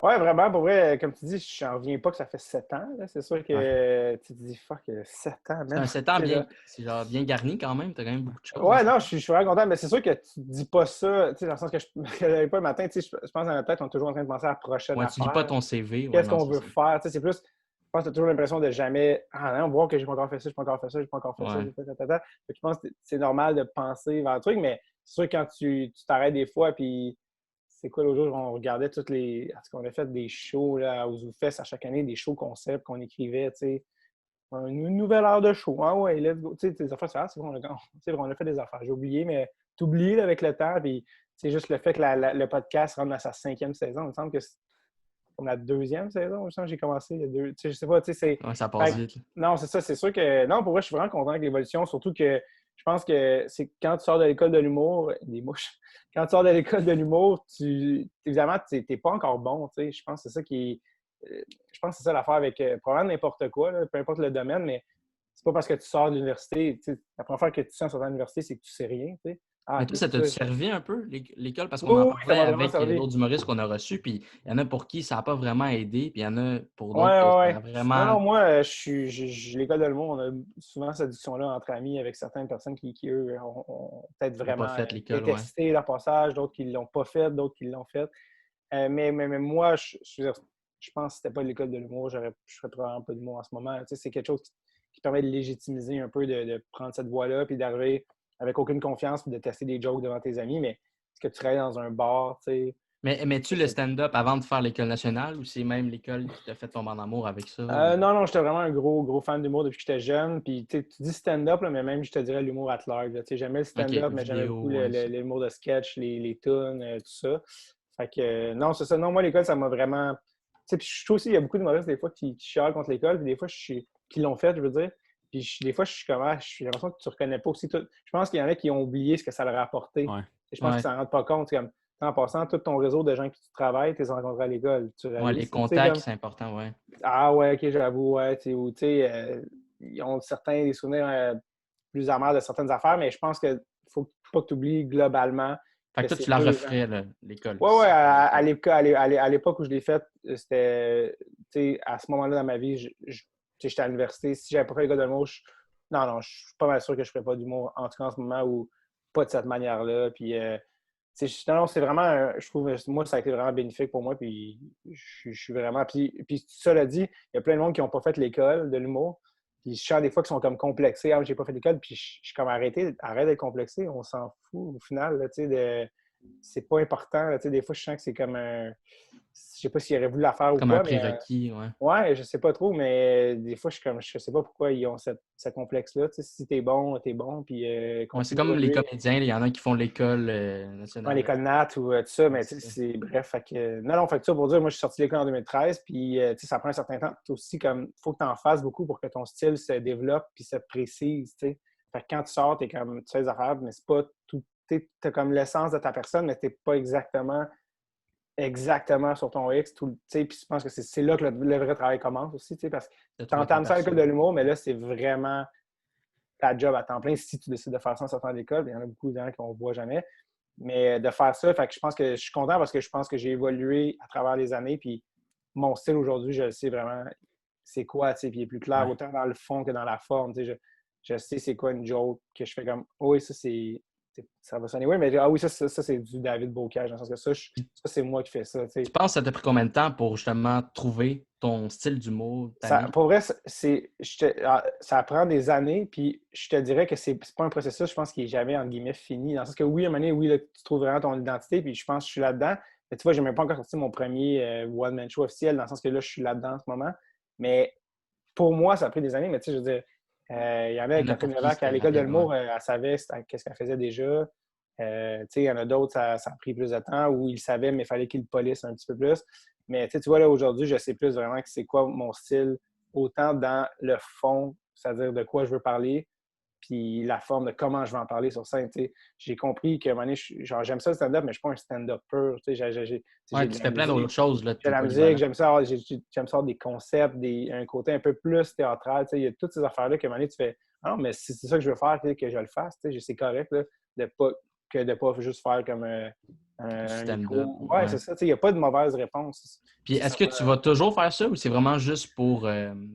Ouais, vraiment, pour vrai, comme tu dis, je n'en reviens pas que ça fait 7 ans. Là. C'est sûr que tu te dis, fuck, 7 ans, même. C'est un 7 ans bien garni quand même. Tu as quand même beaucoup de choses. Ouais, non, je suis vraiment content, mais c'est sûr que tu ne dis pas ça, dans le sens que je ne me pas le matin, je pense dans la tête, on est toujours en train de penser à la prochaine affaire. Tu lis pas ton CV. Qu'est-ce qu'on veut faire? C'est plus, je pense que tu as toujours l'impression de jamais, non, voir que j'ai pas encore fait ça, j'ai pas encore fait ça, j'ai pas encore fait ça, j'ai fait ça. Je pense que c'est normal de penser vers le truc, mais c'est sûr que quand tu t'arrêtes des fois, puis c'est quoi l'autre jour, on regardait toutes les. Parce qu'on a fait des shows là, aux Zoufest à chaque année, des shows concepts qu'on écrivait, tu sais. Une nouvelle heure de show. Ah ouais, let's go. Tu sais, des affaires, c'est vrai, on a fait des affaires. J'ai oublié, mais t'oublies avec le temps. Puis c'est juste le fait que le podcast rentre dans sa 5e saison. Il me semble que c'est comme la 2e saison. Je sens que j'ai commencé il y a 2. Tu sais, je sais pas, tu sais, c'est. Ouais, ça passe vite. Non, c'est ça. C'est sûr que. Non, pour moi, je suis vraiment content avec l'évolution. Surtout que je pense que c'est quand tu sors de l'école de l'humour, des mouches. Quand tu sors de l'école de l'humour, évidemment, tu n'es pas encore bon. Tu sais, je pense que c'est ça qui. Je pense que c'est ça l'affaire avec probablement n'importe quoi, là, peu importe le domaine, mais c'est pas parce que tu sors de l'université. La première fois que tu sors de l'université, c'est que tu sais rien. Tu sais. Mais toi, ça t'a servi un peu, l'école? Parce qu'on en parlait avec d'autres humoristes qu'on a reçus, puis il y en a pour qui ça n'a pas vraiment aidé, puis il y en a pour d'autres qui ça a vraiment... Non, moi, l'école de l'humour, on a souvent cette discussion-là entre amis avec certaines personnes qui eux, ont peut-être vraiment détesté leur passage, d'autres qui ne l'ont pas fait, d'autres qui l'ont fait. Mais moi, je pense que si c'était pas l'école de l'humour, je ferais probablement pas d'humour en ce moment. Tu sais, c'est quelque chose qui permet de légitimiser un peu, de prendre cette voie-là, puis d'arriver avec aucune confiance, puis de tester des jokes devant tes amis. Mais est-ce que tu travailles dans un bar, tu sais? Mais aimais-tu le stand-up avant de faire l'école nationale ou c'est même l'école qui t'a fait tomber en amour avec ça? Non, j'étais vraiment un gros fan d'humour depuis que j'étais jeune. Puis tu dis stand-up, là, mais même, je te dirais l'humour at large. J'aimais le stand-up, mais j'aimais beaucoup l'humour de sketch, les tunes, tout ça. Fait que, non, c'est ça. Non, moi, l'école, ça m'a vraiment... Puis je trouve aussi qu'il y a beaucoup d'humoristes, des fois, qui chialent contre l'école, puis des fois, qui l'ont fait, je veux dire. Puis des fois, j'ai l'impression que tu ne reconnais pas aussi tout. Je pense qu'il y en a qui ont oublié ce que ça leur a apporté. Ouais. Et je pense qu'ils ne s'en rendent pas compte. Comme, en passant, tout ton réseau de gens qui tu travailles, tu les as rencontrés à l'école. Les contacts, c'est important, ouais. Ah ouais, OK, j'avoue, ouais. Ils ont des souvenirs plus amers de certaines affaires, mais je pense qu'il ne faut pas que tu oublies globalement. Fait que toi, tu la referais, l'école. Oui, à l'époque où je l'ai faite, c'était, à ce moment-là dans ma vie, j'étais à l'université. Si j'avais pas fait l'école de l'humour, je suis pas mal sûr que je ferais pas d'humour, en tout cas en ce moment, ou pas de cette manière-là. Puis, non, c'est vraiment, je trouve, moi, ça a été vraiment bénéfique pour moi. Puis, je suis vraiment. Puis, cela dit, il y a plein de monde qui n'ont pas fait l'école de l'humour. Puis, je sens des fois qu'ils sont comme complexés. Ah, j'ai pas fait l'école. Puis, je suis comme arrête d'être complexé. On s'en fout au final, tu sais, c'est pas important. Là, des fois, je sens que c'est comme un... Je sais pas s'ils auraient voulu la faire ou comme quoi. un prérequis, ouais. Ouais, je sais pas trop, mais des fois, je sais pas pourquoi ils ont ce complexe-là. Si t'es bon, t'es bon. Puis, C'est comme les comédiens, il y en a qui font l'école nationale. L'école NAT ou tout ça, mais c'est c'est bref. Fait que, non, fait que ça pour dire, moi, je suis sorti de l'école en 2013, puis ça prend un certain temps. Aussi, comme, faut que tu en fasses beaucoup pour que ton style se développe puis se précise. T'sais. Fait que quand tu sors, tu fais des affaires, mais c'est pas tout. Tu as comme l'essence de ta personne, mais tu pas exactement sur ton X. Puis je pense que c'est là que le vrai travail commence aussi, parce que tu entames ça à l'école de l'humour, mais là, c'est vraiment ta job à temps plein si tu décides de faire ça en sortant de l'école. Il y en a beaucoup de gens qu'on ne voit jamais. Mais de faire ça, fait que je pense que je suis content parce que je pense que j'ai évolué à travers les années. Puis mon style aujourd'hui, je le sais vraiment c'est quoi, puis il est plus clair autant dans le fond que dans la forme. Je sais c'est quoi une joke que je fais comme oh, oui, ça ça va sonner. Oui, mais ah oui, ça c'est du David Bocage. Dans le sens que ça c'est moi qui fais ça. Tu penses que ça t'a pris combien de temps pour justement trouver ton style d'humour? Pour vrai, ça prend des années, puis je te dirais que c'est pas un processus, je pense, qui est jamais, entre guillemets, fini. Dans le sens que oui, à un moment donné, oui, là, tu trouves vraiment ton identité, puis je pense que je suis là-dedans. Mais tu vois, j'ai même pas encore sorti mon premier one-man show officiel, dans le sens que là, je suis là-dedans en ce moment. Mais pour moi, ça a pris des années, mais tu sais, je veux dire, il y en a, Catherine Levac, à l'école de l'humour, elle savait qu'est-ce qu'elle faisait déjà. Tu sais, il y en a d'autres, ça a pris plus de temps, où ils savaient, mais il fallait qu'ils le polissent un petit peu plus. Mais tu vois, là, aujourd'hui, je sais plus vraiment que c'est quoi mon style, autant dans le fond, c'est-à-dire de quoi je veux parler, puis la forme de comment je vais en parler sur scène. J'ai compris qu'à un moment donné, j'aime ça le stand-up, mais je ne suis pas un stand-up pur. Tu fais plein d'autres choses. J'ai la musique, j'aime ça avoir des concepts, un côté un peu plus théâtral. Il y a toutes ces affaires-là qu'à un moment donné, tu fais « Ah, mais si c'est ça que je veux faire, que je le fasse. » C'est correct là, de ne pas juste faire comme un stand-up. Ouais, c'est ça. Il n'y a pas de mauvaise réponse. Puis est-ce que tu vas toujours faire ça ou c'est vraiment juste pour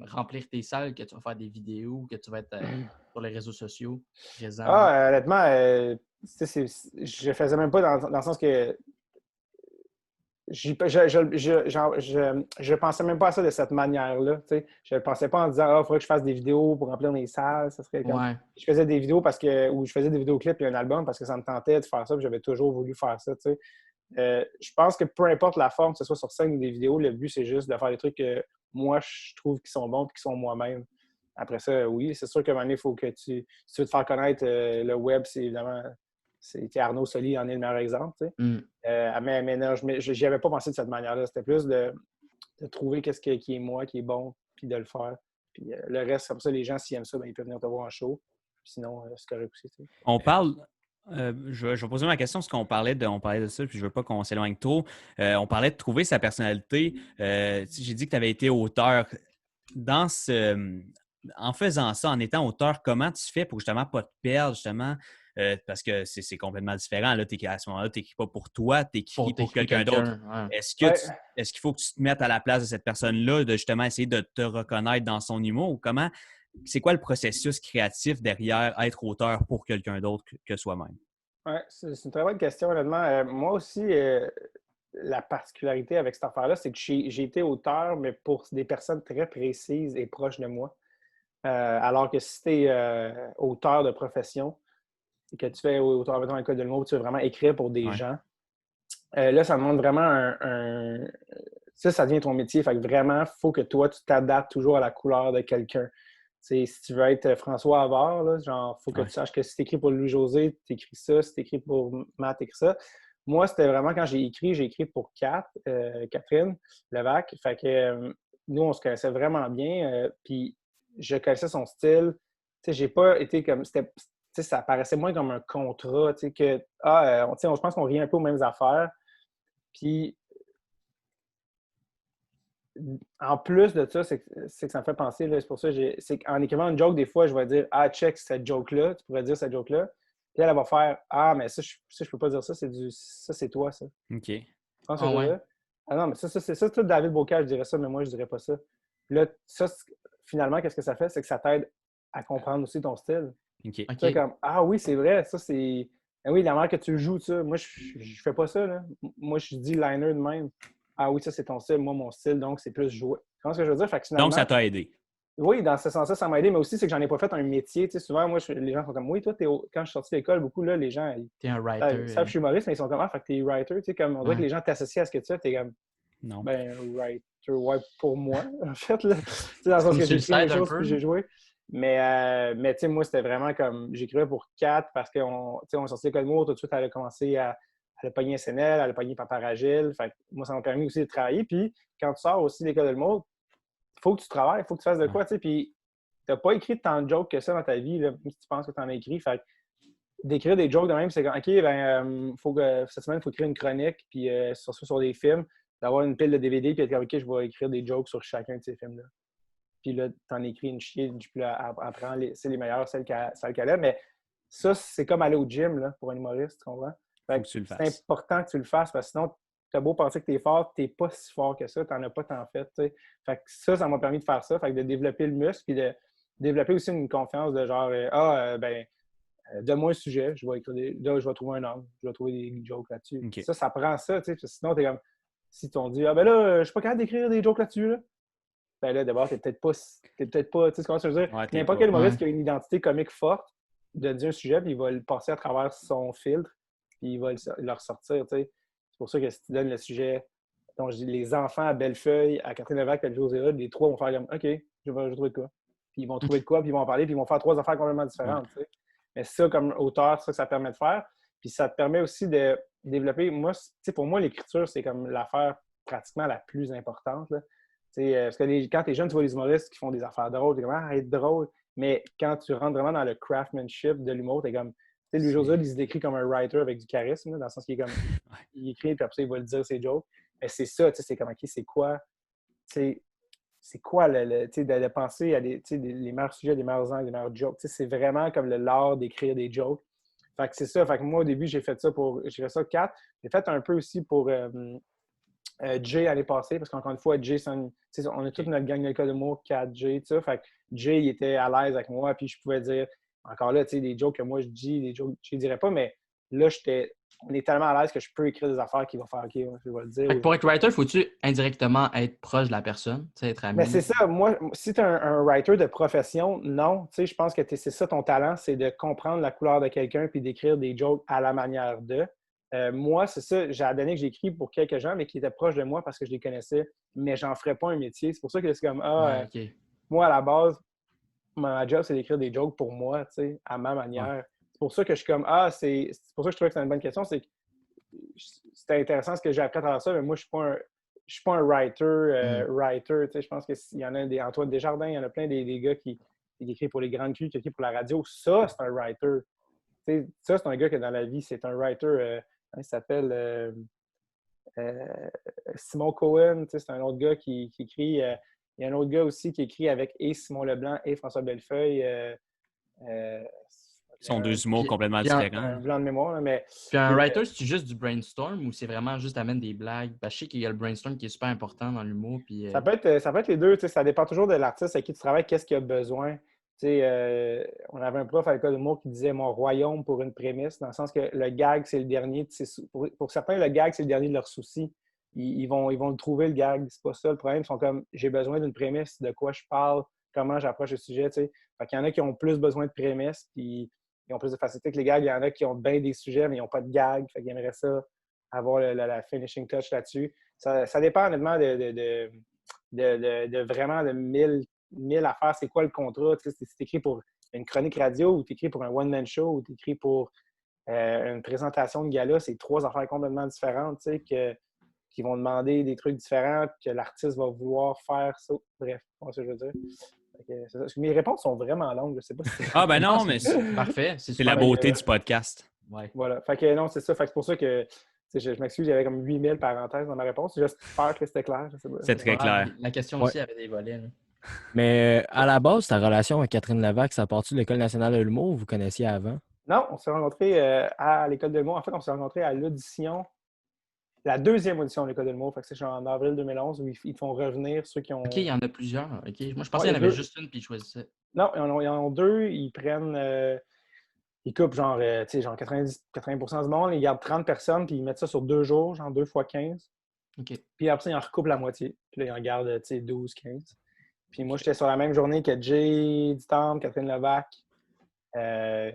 remplir tes salles que tu vas faire des vidéos, que tu vas être sur les réseaux sociaux présent? Honnêtement, je faisais même pas dans le sens que je pensais même pas à ça de cette manière-là. Je ne pensais pas en disant il faudrait que je fasse des vidéos pour remplir mes salles. Ça serait comme... Je faisais des vidéos ou je faisais des vidéoclips et un album parce que ça me tentait de faire ça, j'avais toujours voulu faire ça. Je pense que peu importe la forme, que ce soit sur scène ou des vidéos, le but c'est juste de faire des trucs que moi je trouve qui sont bons et qui sont moi-même. Après ça, oui, c'est sûr qu'à un moment donné, il faut que si tu veux te faire connaître, le web, c'est évidemment. Arnaud Soli en est le meilleur exemple. Mais non, je n'y avais pas pensé de cette manière-là. C'était plus de trouver qu'est-ce qui est moi, qui est bon, puis de le faire. Puis le reste, comme ça, les gens, s'ils aiment ça, ils peuvent venir te voir en show. Puis sinon, c'est correct aussi. On parle. Je vais poser ma question parce qu'on parlait de ça, puis je ne veux pas qu'on s'éloigne trop. On parlait de trouver sa personnalité. J'ai dit que tu avais été auteur. En faisant ça, en étant auteur, comment tu fais pour justement pas te perdre, justement? Parce que c'est complètement différent. Là, à ce moment-là, tu n'écris pas pour toi, tu écris pour quelqu'un d'autre. Ouais. Est-ce qu'il faut que tu te mettes à la place de cette personne-là, de justement essayer de te reconnaître dans son humour? Ou comment? C'est quoi le processus créatif derrière être auteur pour quelqu'un d'autre que soi-même? Oui, c'est une très bonne question, honnêtement. Moi aussi, la particularité avec cette affaire-là, c'est que j'ai été auteur, mais pour des personnes très précises et proches de moi. Alors que si tu es auteur de profession, et que tu fais auteur de l'école de l'humour, tu veux vraiment écrire pour des gens. Là, ça demande vraiment ça devient ton métier. Fait que vraiment, il faut que toi, tu t'adaptes toujours à la couleur de quelqu'un. Si tu veux être François Havard, il faut que tu saches que si tu écris pour Louis-José, tu écris ça. Si tu écris pour Matt, tu écris ça. Moi, c'était vraiment quand j'ai écrit pour Catherine Levac. Fait que nous, on se connaissait vraiment bien. Puis je connaissais son style. J'ai pas été comme... ça paraissait moins comme un contrat, que je pense qu'on rit un peu aux mêmes affaires. Puis, en plus de ça, c'est que ça me fait penser, c'est pour ça, c'est qu'en écrivant une joke, des fois, je vais dire « Ah, check cette joke-là », tu pourrais dire cette joke-là. Puis elle va faire « Ah, mais ça, je peux pas dire ça, c'est toi, ça. » OK. Ah non, mais ça, c'est tout David Bocage, je dirais ça, mais moi, je dirais pas ça. Puis là, ça, finalement, qu'est-ce que ça fait? C'est que ça t'aide à comprendre aussi ton style. Okay. Comme, ah oui, c'est vrai, ça c'est... Ah oui, la manière que tu joues, ça, moi, je fais pas ça, là. Moi, je dis liner de même. Ah oui, ça, c'est ton style, moi, mon style, donc c'est plus jouer. Tu vois ce que je veux dire? Fait que finalement, donc, ça t'a aidé. Oui, dans ce sens-là, ça m'a aidé, mais aussi, c'est que j'en ai pas fait un métier. Tu sais, souvent, moi, les gens sont comme, oui, toi, quand je suis sorti de l'école, beaucoup, là, les gens, t'es un ils writer. savent que je suis humoriste, mais ils sont comme, ah, fait que t'es writer. Tu sais, comme, on dirait que les gens t'associent à ce que tu fais, t'es comme, Non. ben, writer, ouais, pour moi, en fait, là. Tu sais, dans le sens Comme que sur le j'ai écrit des side un choses peu. puis j'ai joué. Mais tu sais, moi, c'était vraiment comme, j'écrivais pour 4 parce qu'on est sorti de l'école de l'humour, tout de suite, elle a commencé à le pogner SNL, à le pogner Paparagile. Fait que moi, ça m'a permis aussi de travailler. Puis, quand tu sors aussi de l'école de l'humour, il faut que tu travailles, il faut que tu fasses de quoi, tu sais. Puis, tu n'as pas écrit tant de jokes que ça dans ta vie, là, si tu penses que tu en as écrit. Fait que d'écrire des jokes de même, c'est comme, OK, ben, cette semaine, il faut écrire une chronique, puis sur des films, d'avoir une pile de DVD, puis être comme, OK, je vais écrire des jokes sur chacun de ces films-là. Puis là, tu en écris une chier, puis là, apprends, c'est les meilleures, celles qu'elle a. Mais ça, c'est comme aller au gym là, pour un humoriste, tu comprends? Faut que tu le fasses. C'est important que tu le fasses, parce que sinon, tu as beau penser que tu es fort, tu n'es pas si fort que ça, tu n'en as pas tant fait. T'sais. Fait que ça m'a permis de faire ça, fait que de développer le muscle, puis de développer aussi une confiance de genre, donne-moi un sujet, je vais écrire là, je vais trouver un angle, je vais trouver des jokes là-dessus. Okay. Ça prend ça, tu sais. Sinon, t'es comme, si t'on dit, ah ben là, je suis pas capable d'écrire des jokes là-dessus, là. Ben là, d'abord, t'es peut-être pas, tu sais ce qu'on veut dire? Ouais, N'importe quel humoriste qui a une identité comique forte, de dire un sujet, puis il va le passer à travers son filtre, puis il va le ressortir, tu sais. C'est pour ça que si tu donnes le sujet, donc je dis les enfants à Bellefeuille, à Catherine Levac, à José Hood, les trois vont faire comme, OK, je vais trouver de quoi. Puis ils vont trouver de quoi, puis ils vont en parler, puis ils vont faire 3 affaires complètement différentes, tu sais. Mais ça, comme auteur, c'est ça que ça permet de faire. Puis ça te permet aussi de développer. Moi, tu sais, pour moi, l'écriture, c'est comme l'affaire pratiquement la plus importante, là. Parce que quand tu es jeune, tu vois les humoristes qui font des affaires drôles, tu es comme, ah, être drôle. Mais quand tu rentres vraiment dans le craftsmanship de l'humour, tu es comme, tu sais, Louis José, il se décrit comme un writer avec du charisme, là, dans le sens qu'il est comme, il écrit, puis après ça, il va le dire ses jokes. Mais c'est ça, tu sais, c'est comme, OK, c'est quoi, tu sais, c'est quoi de penser à les meilleurs sujets, les meilleurs angles, les meilleurs jokes. Tu sais, c'est vraiment comme l'art d'écrire des jokes. Fait que c'est ça. Fait que moi, au début, j'ai fait ça 4. J'ai fait un peu aussi pour Jay l'année passée, parce qu'encore une fois, Jay, on a toute notre gang d'école de mots 4 Jay, tu sais. Fait que Jay, il était à l'aise avec moi, puis je pouvais dire, encore là, tu sais, des jokes que moi je dis, des jokes que je ne dirais pas, mais là, on est tellement à l'aise que je peux écrire des affaires qui vont faire, OK, je vais le dire. Fait que pour être writer, faut-tu indirectement être proche de la personne, être ami? Mais c'est ça. Moi, si tu es un writer de profession, non. Tu sais, je pense que c'est ça ton talent, c'est de comprendre la couleur de quelqu'un puis d'écrire des jokes à la manière de. Moi, c'est ça. J'ai donné que j'écris pour quelques gens, mais qui étaient proches de moi parce que je les connaissais, mais j'en ferais pas un métier. C'est pour ça que c'est comme, moi, à la base, ma job, c'est d'écrire des jokes pour moi, tu sais, à ma manière. Ouais. C'est pour ça que je suis comme, c'est pour ça que je trouvais que c'était une bonne question. C'était intéressant ce que j'ai appris à travers ça, mais moi, je suis pas un writer. Tu sais, je pense qu'il y en a Antoine Desjardins, il y en a plein des gars qui écrivent pour les grandes culs, qui écrivent pour la radio. Ça, c'est un writer. Tu sais, ça, c'est un gars que dans la vie, c'est un writer. Il s'appelle Simon Cohen. Tu sais, c'est un autre gars qui écrit. Il y a un autre gars aussi qui écrit avec Simon Leblanc et François Bellefeuille. Ils sont deux humours complètement différents. Un blanc de mémoire. Là, mais, puis un writer, c'est juste du brainstorm ou c'est vraiment juste amène des blagues? Parce que je sais qu'il y a le brainstorm qui est super important dans l'humour. Puis, ça peut être les deux. Ça dépend toujours de l'artiste avec qui tu travailles, qu'est-ce qu'il a besoin. On avait un prof à l'école de l'humour qui disait « mon royaume pour une prémisse », dans le sens que le gag, c'est le dernier. Pour certains, le gag, c'est le dernier de leurs soucis. Ils vont le trouver, le gag. C'est pas ça le problème. Ils sont comme « j'ai besoin d'une prémisse, de quoi je parle, comment j'approche le sujet. » Fait qu'il y en a qui ont plus besoin de prémisse, puis ils ont plus de facilité que les gags. Il y en a qui ont bien des sujets, mais ils n'ont pas de gag. Fait qu'ils aimeraient ça, avoir la finishing touch là-dessus. Ça dépend honnêtement de vraiment de 1000 affaires. C'est quoi le contrat? Si tu écris pour une chronique radio ou tu écris pour un one-man show ou tu écris pour une présentation de gala, c'est 3 affaires complètement différentes qui vont demander des trucs différents, que l'artiste va vouloir faire ça. Bref, c'est ce que je veux dire. Mes réponses sont vraiment longues. Je sais pas si ah ben non, mais c'est parfait. C'est la beauté du podcast. Ouais. Voilà. Fait que non, c'est ça. Fait que c'est pour ça que je m'excuse, il y avait comme 8000 parenthèses dans ma réponse. J'espère que c'était clair. C'est très clair. La question aussi avait des volets. Là. Mais à la base, ta relation avec Catherine Levac, ça part-tu de l'École nationale de l'humour ou vous connaissiez avant? Non, on s'est rencontrés à l'École de l'humour. En fait, on s'est rencontrés à l'audition, la 2e audition de l'École de l'humour. Fait que c'est en avril 2011 où ils font revenir ceux qui ont... OK, il y en a plusieurs. OK. Moi, je pensais qu'il y en avait juste une puis ils choisissaient. Non, il y en a 2. Ils prennent... ils coupent genre 80% du monde. Ils gardent 30 personnes puis ils mettent ça sur 2 jours, genre 2 x 15. OK. Puis après ça, ils en recoupent la moitié. Puis là, ils en gardent 12, 15. Puis moi, j'étais sur la même journée que Jay Dutombe, Catherine Levac. Fait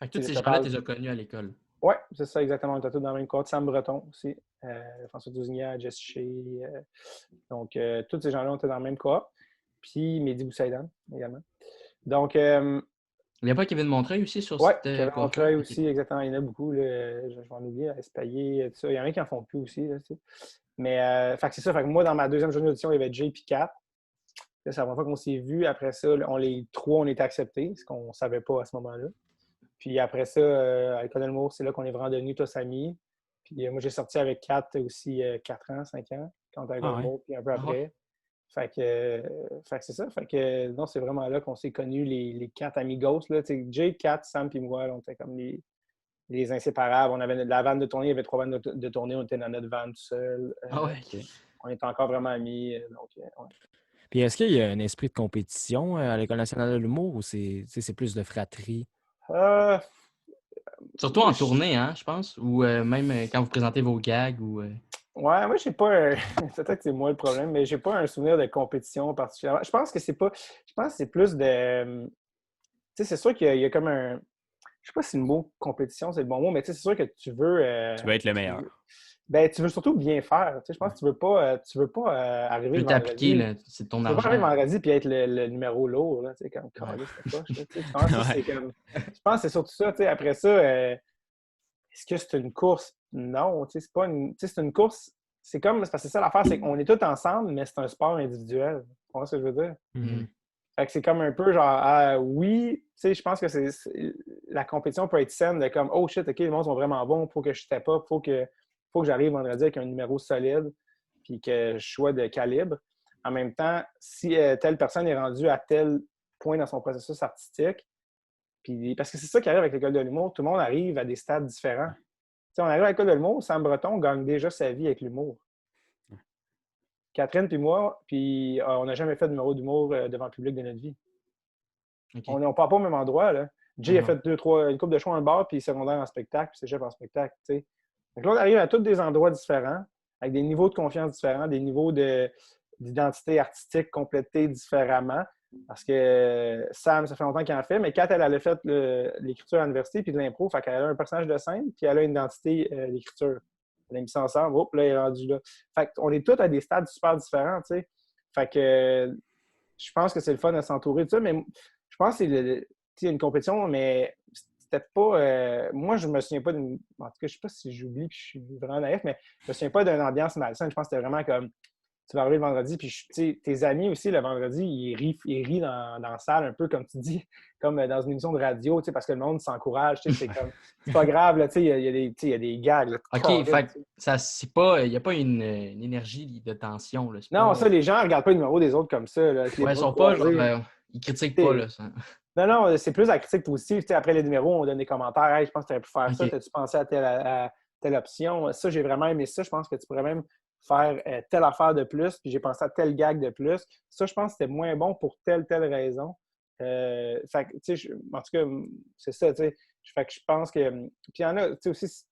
que tous ces gens-là, tu les as connus à l'école. Oui, c'est ça, exactement. On était tous dans le même cohorte. Sam Breton aussi. François Tousignan, Jess Shea. Donc, tous ces gens-là, on était dans le même cohorte. Puis Mehdi Boussaïdan, également. Donc, il n'y a pas Kevin Montreuil aussi sur cette Kevin Montreuil aussi, exactement. Il y en a beaucoup. Là, je vais en oublier, Espaillé, tout ça. Il y en a qui en font plus aussi. Là, mais fait que c'est ça. Fait que moi, dans ma deuxième journée d'audition, il y avait Jay et Kat. C'est la première fois qu'on s'est vus. Après ça, les trois, on était acceptés, ce qu'on ne savait pas à ce moment-là. Puis après ça, à l'École de l'humour, c'est là qu'on est vraiment devenus tous amis. Puis moi, j'ai sorti avec Kat aussi 4 ans, 5 ans, quand on était à l'École de l'humour, puis un peu après. Fait que c'est ça. Fait que non, c'est vraiment là qu'on s'est connus, les 4 amigos. Là. Jay, Kat, Sam puis moi, on était comme les inséparables. On avait la vanne de tournée, il y avait 3 vannes de tournée, on était dans notre van tout seul. On était encore vraiment amis. Donc, ouais. Puis est-ce qu'il y a un esprit de compétition à l'École nationale de l'humour ou c'est plus de fratrie? Surtout en tournée, hein, je pense, ou même quand vous présentez vos gags. Ouais, moi, j'ai pas. Peut-être que c'est moi le problème, mais j'ai pas un souvenir de compétition particulièrement. Je pense que c'est pas. Je pense que c'est plus de. Tu sais, c'est sûr qu'il y a comme un. Je sais pas si le mot compétition, c'est le bon mot, mais tu sais, c'est sûr que tu veux. Tu veux être le meilleur. Tu veux surtout bien faire. Tu sais, je pense que tu veux pas arriver le vendredi. Tu veux t'appliquer, c'est ton argent. Tu veux pas arriver vendredi puis être le numéro lourd, là, tu sais, comme je pense que c'est surtout ça. Tu sais, après ça, est-ce que c'est une course? Non, tu sais, c'est pas une. Tu sais, c'est une course. C'est parce que c'est ça l'affaire, c'est qu'on est tous ensemble, mais c'est un sport individuel. Tu comprends ce que je veux dire? Mm-hmm. Fait que c'est comme un peu genre, oui, tu sais, je pense que la compétition peut être saine de comme, oh shit, OK, les mondes sont vraiment bons, faut que je step up, faut que j'arrive vendredi avec un numéro solide, puis que je sois de calibre. En même temps, si telle personne est rendue à tel point dans son processus artistique, puis parce que c'est ça qui arrive avec l'École de l'humour, tout le monde arrive à des stades différents. T'sais, on arrive à l'École de l'humour, Sam Breton gagne déjà sa vie avec l'humour. Catherine puis moi, puis on n'a jamais fait de numéro d'humour devant le public de notre vie. Okay. On ne part pas au même endroit. Là. Jay a fait une couple de shows en bar, puis secondaire en spectacle, puis cégep en spectacle. T'sais. Donc là, on arrive à tous des endroits différents, avec des niveaux de confiance différents, des niveaux d'identité artistique complétés différemment. Parce que Sam, ça fait longtemps qu'il en fait, mais Kat, elle a fait l'écriture à l'université puis de l'impro, fait qu'elle a un personnage de scène, puis elle a une identité d'écriture. Elle a mis ça ensemble, là, elle est rendue là. Fait qu'on est tous à des stades super différents, tu sais. Fait que je pense que c'est le fun de s'entourer de ça, mais je pense que c'est une compétition, mais c'était pas... moi, je me souviens pas d'une... En tout cas, je sais pas si j'oublie, puis je suis vraiment naïf, mais je me souviens pas d'une ambiance malsaine. Je pense que c'était vraiment comme... Tu vas arriver le vendredi, puis tes amis aussi, le vendredi, ils rient dans la salle, un peu comme tu dis, comme dans une émission de radio, parce que le monde s'encourage. C'est comme, c'est pas grave, il y a des gags. Là, OK, fait c'est pas, il n'y a pas une énergie de tension. Là, non, pas... ça, les gens ne regardent pas le numéro des autres comme ça. Là, ils sont pas, genre, ils critiquent pas. Là, ça. Non, c'est plus la critique positive. Après les numéros, on donne des commentaires. Hey, je pense que tu aurais pu faire ça. As-tu pensé à telle option? Ça, j'ai vraiment aimé ça. Je pense que tu pourrais même faire telle affaire de plus, puis j'ai pensé à tel gag de plus. Ça, je pense que c'était moins bon pour telle raison. Fait que, tu sais, en tout cas, c'est ça, tu sais. Fait que je pense que... Puis il y en a, tu sais, aussi,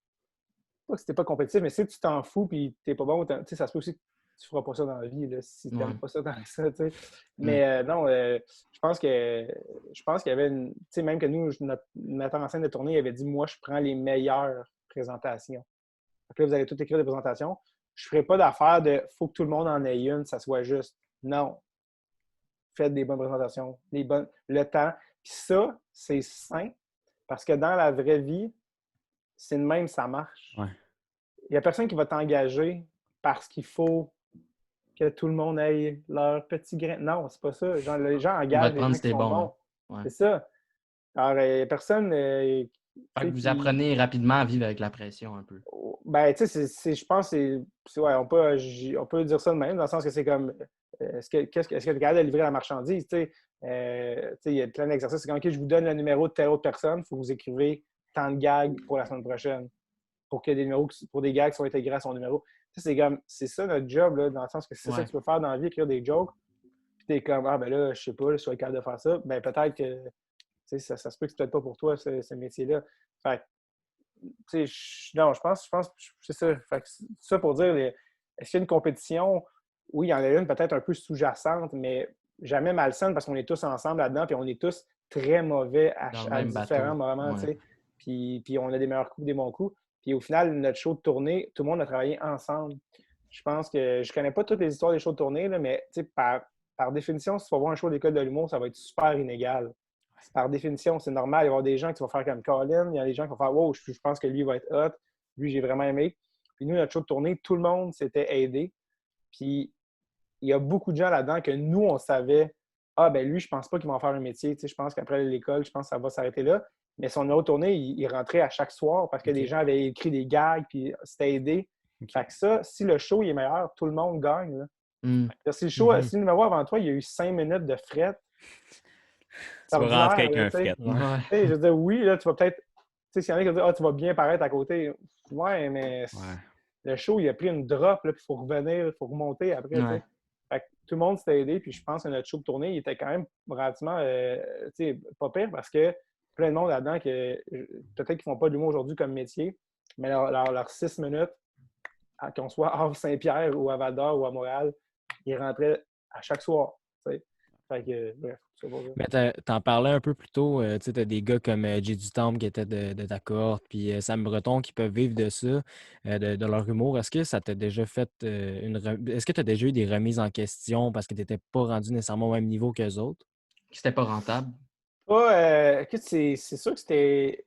pas que c'était pas compétitif, mais si tu t'en fous puis t'es pas bon, tu sais, ça se peut aussi que tu feras pas ça dans la vie, là, si t'aimes pas ça dans ça, tu sais. Mais non, je pense qu'il y avait une... Tu sais, même que nous, notre metteur en scène de tournée, il avait dit, moi, je prends les meilleures présentations. Donc là, vous allez tout écrire des présentations. Je ne ferai pas d'affaire de « faut que tout le monde en ait une, ça soit juste ». Non. Faites des bonnes présentations, le temps. Puis ça, c'est sain parce que dans la vraie vie, c'est de même, ça marche. Ouais. Il n'y a personne qui va t'engager parce qu'il faut que tout le monde ait leur petit grain. Non, c'est pas ça. Genre, les gens engagent les gens qui sont bons. Ouais. C'est ça. Alors, personne... Fait que vous apprenez rapidement à vivre avec la pression un peu. Ben, tu sais, je pense que ouais, on peut dire ça de même, dans le sens que c'est comme est-ce que tu es capable de livrer la marchandise? Il y a plein d'exercices. C'est comme OK, je vous donne le numéro de telle autre personne, il faut que vous écrivez tant de gags pour la semaine prochaine. Pour que des gags qui soient intégrés à son numéro. C'est ça notre job, là, dans le sens que c'est ça que tu peux faire dans la vie, écrire des jokes. Puis t'es comme ben là, je sais pas, je suis capable de faire ça. Ben peut-être que ça se peut que c'est peut-être pas pour toi, ce métier-là. Fait non, je pense que c'est ça. Fait que ça pour dire, est-ce qu'il y a une compétition? Oui, il y en a une peut-être un peu sous-jacente, mais jamais malsaine parce qu'on est tous ensemble là-dedans, puis on est tous très mauvais à différents moments, tu sais. Puis on a des meilleurs coups, des bons coups. Puis au final, notre show de tournée, tout le monde a travaillé ensemble. Je pense que je connais pas toutes les histoires des shows de tournée, là, mais par définition, si tu vas voir un show d'école de l'humour, ça va être super inégal. Par définition, c'est normal. Il va y avoir des gens qui vont faire comme Colin, il y a des gens qui vont faire « Wow, je pense que lui va être hot. Lui, j'ai vraiment aimé. » Puis nous, notre show de tournée, tout le monde s'était aidé. Puis il y a beaucoup de gens là-dedans que nous, on savait « Ah, ben lui, je pense pas qu'il va en faire un métier. Je pense qu'après l'école, je pense que ça va s'arrêter là. » Mais son autre tournée, il rentrait à chaque soir parce que des gens avaient écrit des gags puis s'était aidé. Fait que ça, si le show il est meilleur, tout le monde gagne. Là. Si le numéro avant toi, il y a eu 5 minutes de fret, tu vas rentrer avec un fret. Je veux dire, oui, là, tu vas peut-être. Tu sais, s'il y en a qui disent « Ah, tu vas bien paraître à côté. » Ouais, mais le show, il a pris une drop, puis il faut revenir, il faut remonter après. Fait que tout le monde s'était aidé, puis je pense que notre show de tournée, il était quand même relativement pas pire parce que plein de monde là-dedans que peut-être qu'ils ne font pas de l'humour aujourd'hui comme métier, mais leurs 6 minutes, qu'on soit à Saint-Pierre ou à Val-d'Or ou à Montréal, ils rentraient à chaque soir. T'sais. Fait que, bref, c'est pas vrai. Mais t'en parlais un peu plus tôt, tu sais, t'as des gars comme Jay Dutemps qui étaient de ta cohorte, puis Sam Breton qui peuvent vivre de ça, de leur humour. Est-ce que ça t'a déjà fait Est-ce que tu as déjà eu des remises en question parce que tu n'étais pas rendu nécessairement au même niveau qu'eux autres? C'était pas rentable? Écoute, c'est sûr que c'était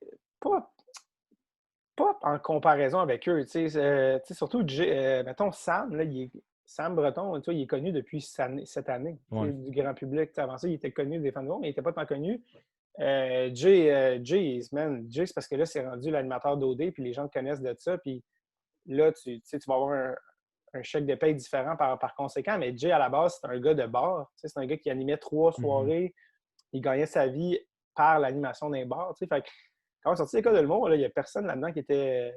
pas en comparaison avec eux. Surtout, mettons, Sam, là, Sam Breton, il est connu depuis cette année du grand public. Avant ça, il était connu des fans de mais il n'était pas tant connu. Jay, c'est parce que là, c'est rendu l'animateur d'OD, puis les gens te connaissent de ça. Puis là, tu vas avoir un chèque de paye différent par conséquent. Mais Jay, à la base, c'est un gars de bar. C'est un gars qui animait 3 soirées. Il gagnait sa vie par l'animation d'un bar. Fait que, quand on est sorti de l'école de l'humour, il n'y a personne là-dedans qui était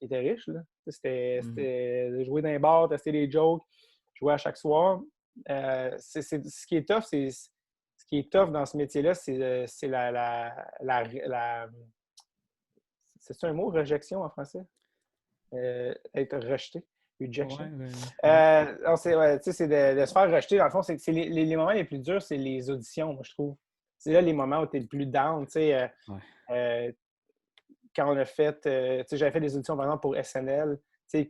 riche. Là. C'était de jouer dans les bars, tester des jokes, jouer à chaque soir. Ce qui est tough, ce qui est tough dans ce métier-là, c'est c'est un mot, rejection en français? Être rejeté. Rejection. C'est de se faire rejeter. Dans le fond, c'est les moments les plus durs, c'est les auditions, moi, je trouve. C'est là les moments où tu es le plus down. Quand on a fait, j'avais fait des auditions, par exemple, pour SNL.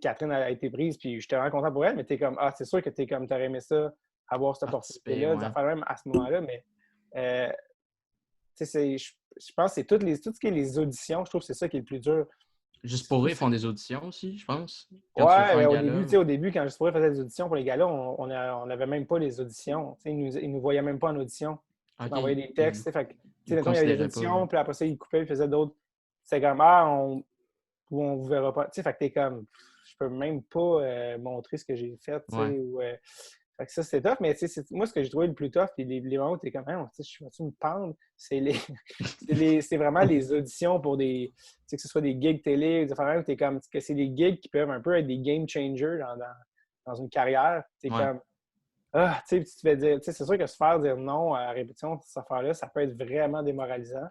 Catherine a été prise, puis j'étais vraiment content pour elle, mais tu es comme, c'est sûr que tu aurais aimé ça, avoir cette opportunité-là, de faire même à ce moment-là, mais je pense que c'est tout ce qui est les auditions, je trouve que c'est ça qui est le plus dur. Juste pour eux, ils font des auditions aussi, je pense. Au début, quand Juste pour eux faisait des auditions pour les galas, on n'avait même pas les auditions. Ils ne nous voyaient même pas en audition. Ils envoyaient des textes. Il y avait des auditions, puis après ça, ils coupaient, ils faisaient d'autres. C'est comme, on ne vous verra pas. Fait que t'es comme, je peux même pas montrer ce que j'ai fait. Fait que ça, c'est tough. Mais moi, ce que j'ai trouvé le plus tough, puis les moments où t'es comme, je vais-tu me pendre? C'est vraiment les auditions pour que ce soit des gigs télé, des affaires où t'es comme, que c'est des gigs qui peuvent un peu être des game changers dans une carrière. T'es comme, tu te fais dire, c'est sûr que se faire dire non à la répétition de cette affaire-là, ça peut être vraiment démoralisant.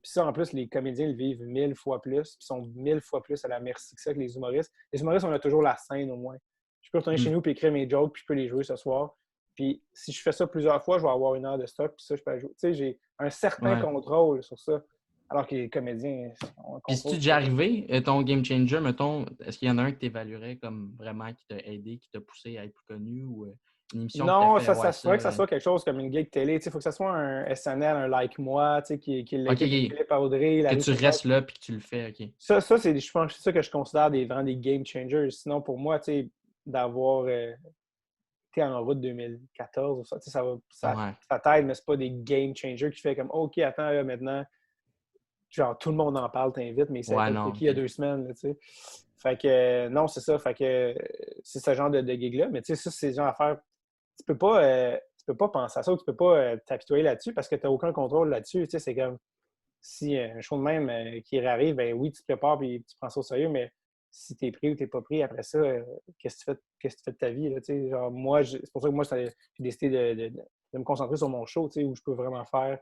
Puis ça, en plus, les comédiens le vivent 1000 fois plus, puis sont 1000 fois plus à la merci que ça que les humoristes. Les humoristes, on a toujours la scène au moins. Je peux retourner chez nous puis écrire mes jokes, puis je peux les jouer ce soir. Puis si je fais ça plusieurs fois, je vais avoir 1 heure de stock, puis ça, je peux la jouer. J'ai un certain contrôle sur ça. Alors que les comédiens... Puis si tu es déjà arrivé, ton game changer, mettons, est-ce qu'il y en a un que tu évaluerais comme vraiment qui t'a aidé, qui t'a poussé à être plus connu ou une émission non, ça se ferait que ça soit quelque chose comme une gig télé. Il faut que ça soit un SNL, un Like Moi, qui est Philippe Audrey. Que tu restes là puis que tu le fais, OK. Ça c'est ça que je considère vraiment des game changers. Sinon, pour moi, d'avoir été en route 2014, ça t'aide, mais c'est pas des game changers qui fait comme OK, attends, là, maintenant, genre tout le monde en parle, t'invites, mais c'est qui il y a 2 semaines, là, tu sais. Fait que non, c'est ça. Fait que c'est ce genre de gig-là. Mais tu sais, ça, c'est le genre d'affaires. Tu peux pas penser à ça ou tu peux pas t'apitoyer là-dessus parce que tu n'as aucun contrôle là-dessus. Tu sais, c'est comme si un show de même qui arrive, ben oui, tu te prépares et tu prends ça au sérieux, mais si tu es pris ou tu n'es pas pris, après ça, qu'est-ce que tu fais de ta vie? Là, tu sais, genre, moi, c'est pour ça que moi, j'ai décidé de me concentrer sur mon show, tu sais, où je peux vraiment faire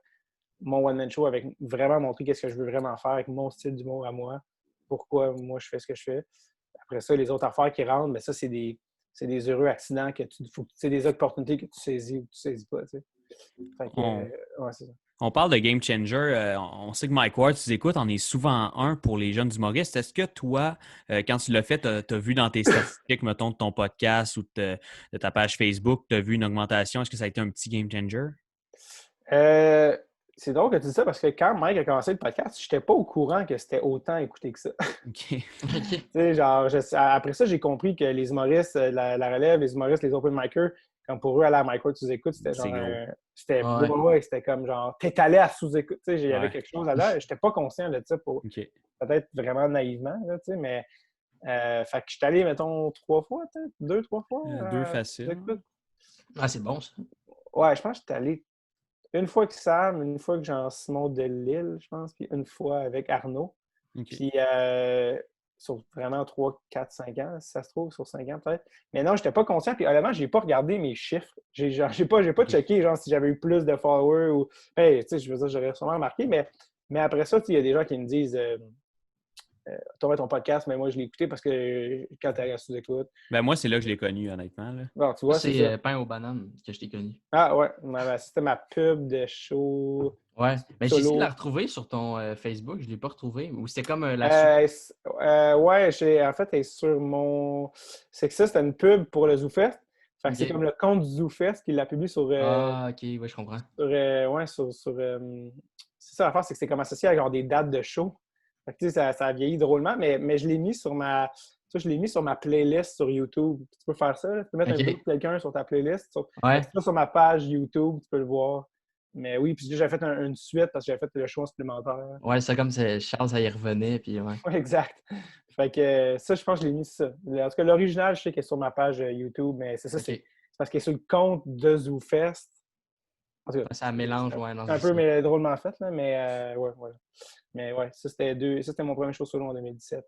mon one-man show avec vraiment montrer qu'est-ce que je veux vraiment faire avec mon style d'humour à moi. Pourquoi moi je fais ce que je fais. Après ça, les autres affaires qui rentrent, mais ça, c'est c'est des heureux accidents que c'est des opportunités que tu saisis ou que tu saisis pas. Tu sais. Fait que, ouais, c'est ça. On parle de game changer. On sait que Mike Ward, tu écoutes, on est souvent un pour les jeunes humoristes. Est-ce que toi, quand tu l'as fait, tu as vu dans tes statistiques, mettons, de ton podcast ou de ta page Facebook, tu as vu une augmentation? Est-ce que ça a été un petit game changer? C'est drôle que tu dis ça parce que quand Mike a commencé le podcast, je n'étais pas au courant que c'était autant écouté que ça. OK. Tu sais, genre, après ça, j'ai compris que les humoristes, la relève, les humoristes, les open micers, comme pour eux, aller à Mike Ward sous-écoute, c'était genre. C'était comme genre, t'es allé à sous-écoute. Tu sais, il y avait quelque chose là-dedans. Je n'étais pas conscient de ça pour peut-être vraiment naïvement, là, tu sais, mais. Fait que je suis allé, mettons, 3 fois, peut-être? 2, 3 fois. 2 faciles. Ah, c'est bon, ça. Ouais, je pense que j'étais allé une fois avec Sam, une fois avec Jean-Simon Delille, je pense, puis une fois avec Arnaud. Puis sur vraiment 3, 4, 5 ans, si ça se trouve, sur 5 ans peut-être. Mais non, je n'étais pas conscient. Puis honnêtement, je n'ai pas regardé mes chiffres. J'ai pas checké genre, si j'avais eu plus de followers ou. Hey, tu sais, je veux dire, j'aurais sûrement remarqué. Mais après ça, il y a des gens qui me disent ton podcast, mais moi, je l'ai écouté parce que quand tu es sous-écoute. Ben moi, c'est là que je l'ai connu, honnêtement. Là. Bon, tu vois, c'est pain aux bananes que je t'ai connu. Ah ouais, c'était ma pub de show. Ouais, mais j'ai essayé de la retrouver sur ton Facebook, je ne l'ai pas retrouvée. Ou c'était comme la ouais, en fait, elle est sur mon. C'est que ça, c'était une pub pour le ZooFest. Fait que c'est comme le compte du ZooFest qui l'a publié sur. Ah, ok, ouais, je comprends. C'est ça l'affaire, c'est que c'est comme associé à genre des dates de show. Fait que, tu sais, ça a vieilli drôlement, mais je l'ai mis sur ma. Je l'ai mis sur ma playlist sur YouTube. Tu peux faire ça, là. Tu peux mettre un vidéo de quelqu'un sur ta playlist. Sur ma page YouTube, tu peux le voir. Mais oui, puis j'ai fait une suite parce que j'avais fait le choix supplémentaire. Ouais, c'est comme Charles, ça y revenait. Puis ouais. Ouais, exact. Fait que ça, je pense que je l'ai mis ça. En tout cas, l'original, je sais qu'elle est sur ma page YouTube, mais c'est ça, c'est parce qu'elle est sur le compte de ZooFest. En tout cas, ça mélange, ouais. C'est un peu drôlement fait, là, mais ouais, voilà. Mais ouais, ça, c'était mon premier show solo en 2017.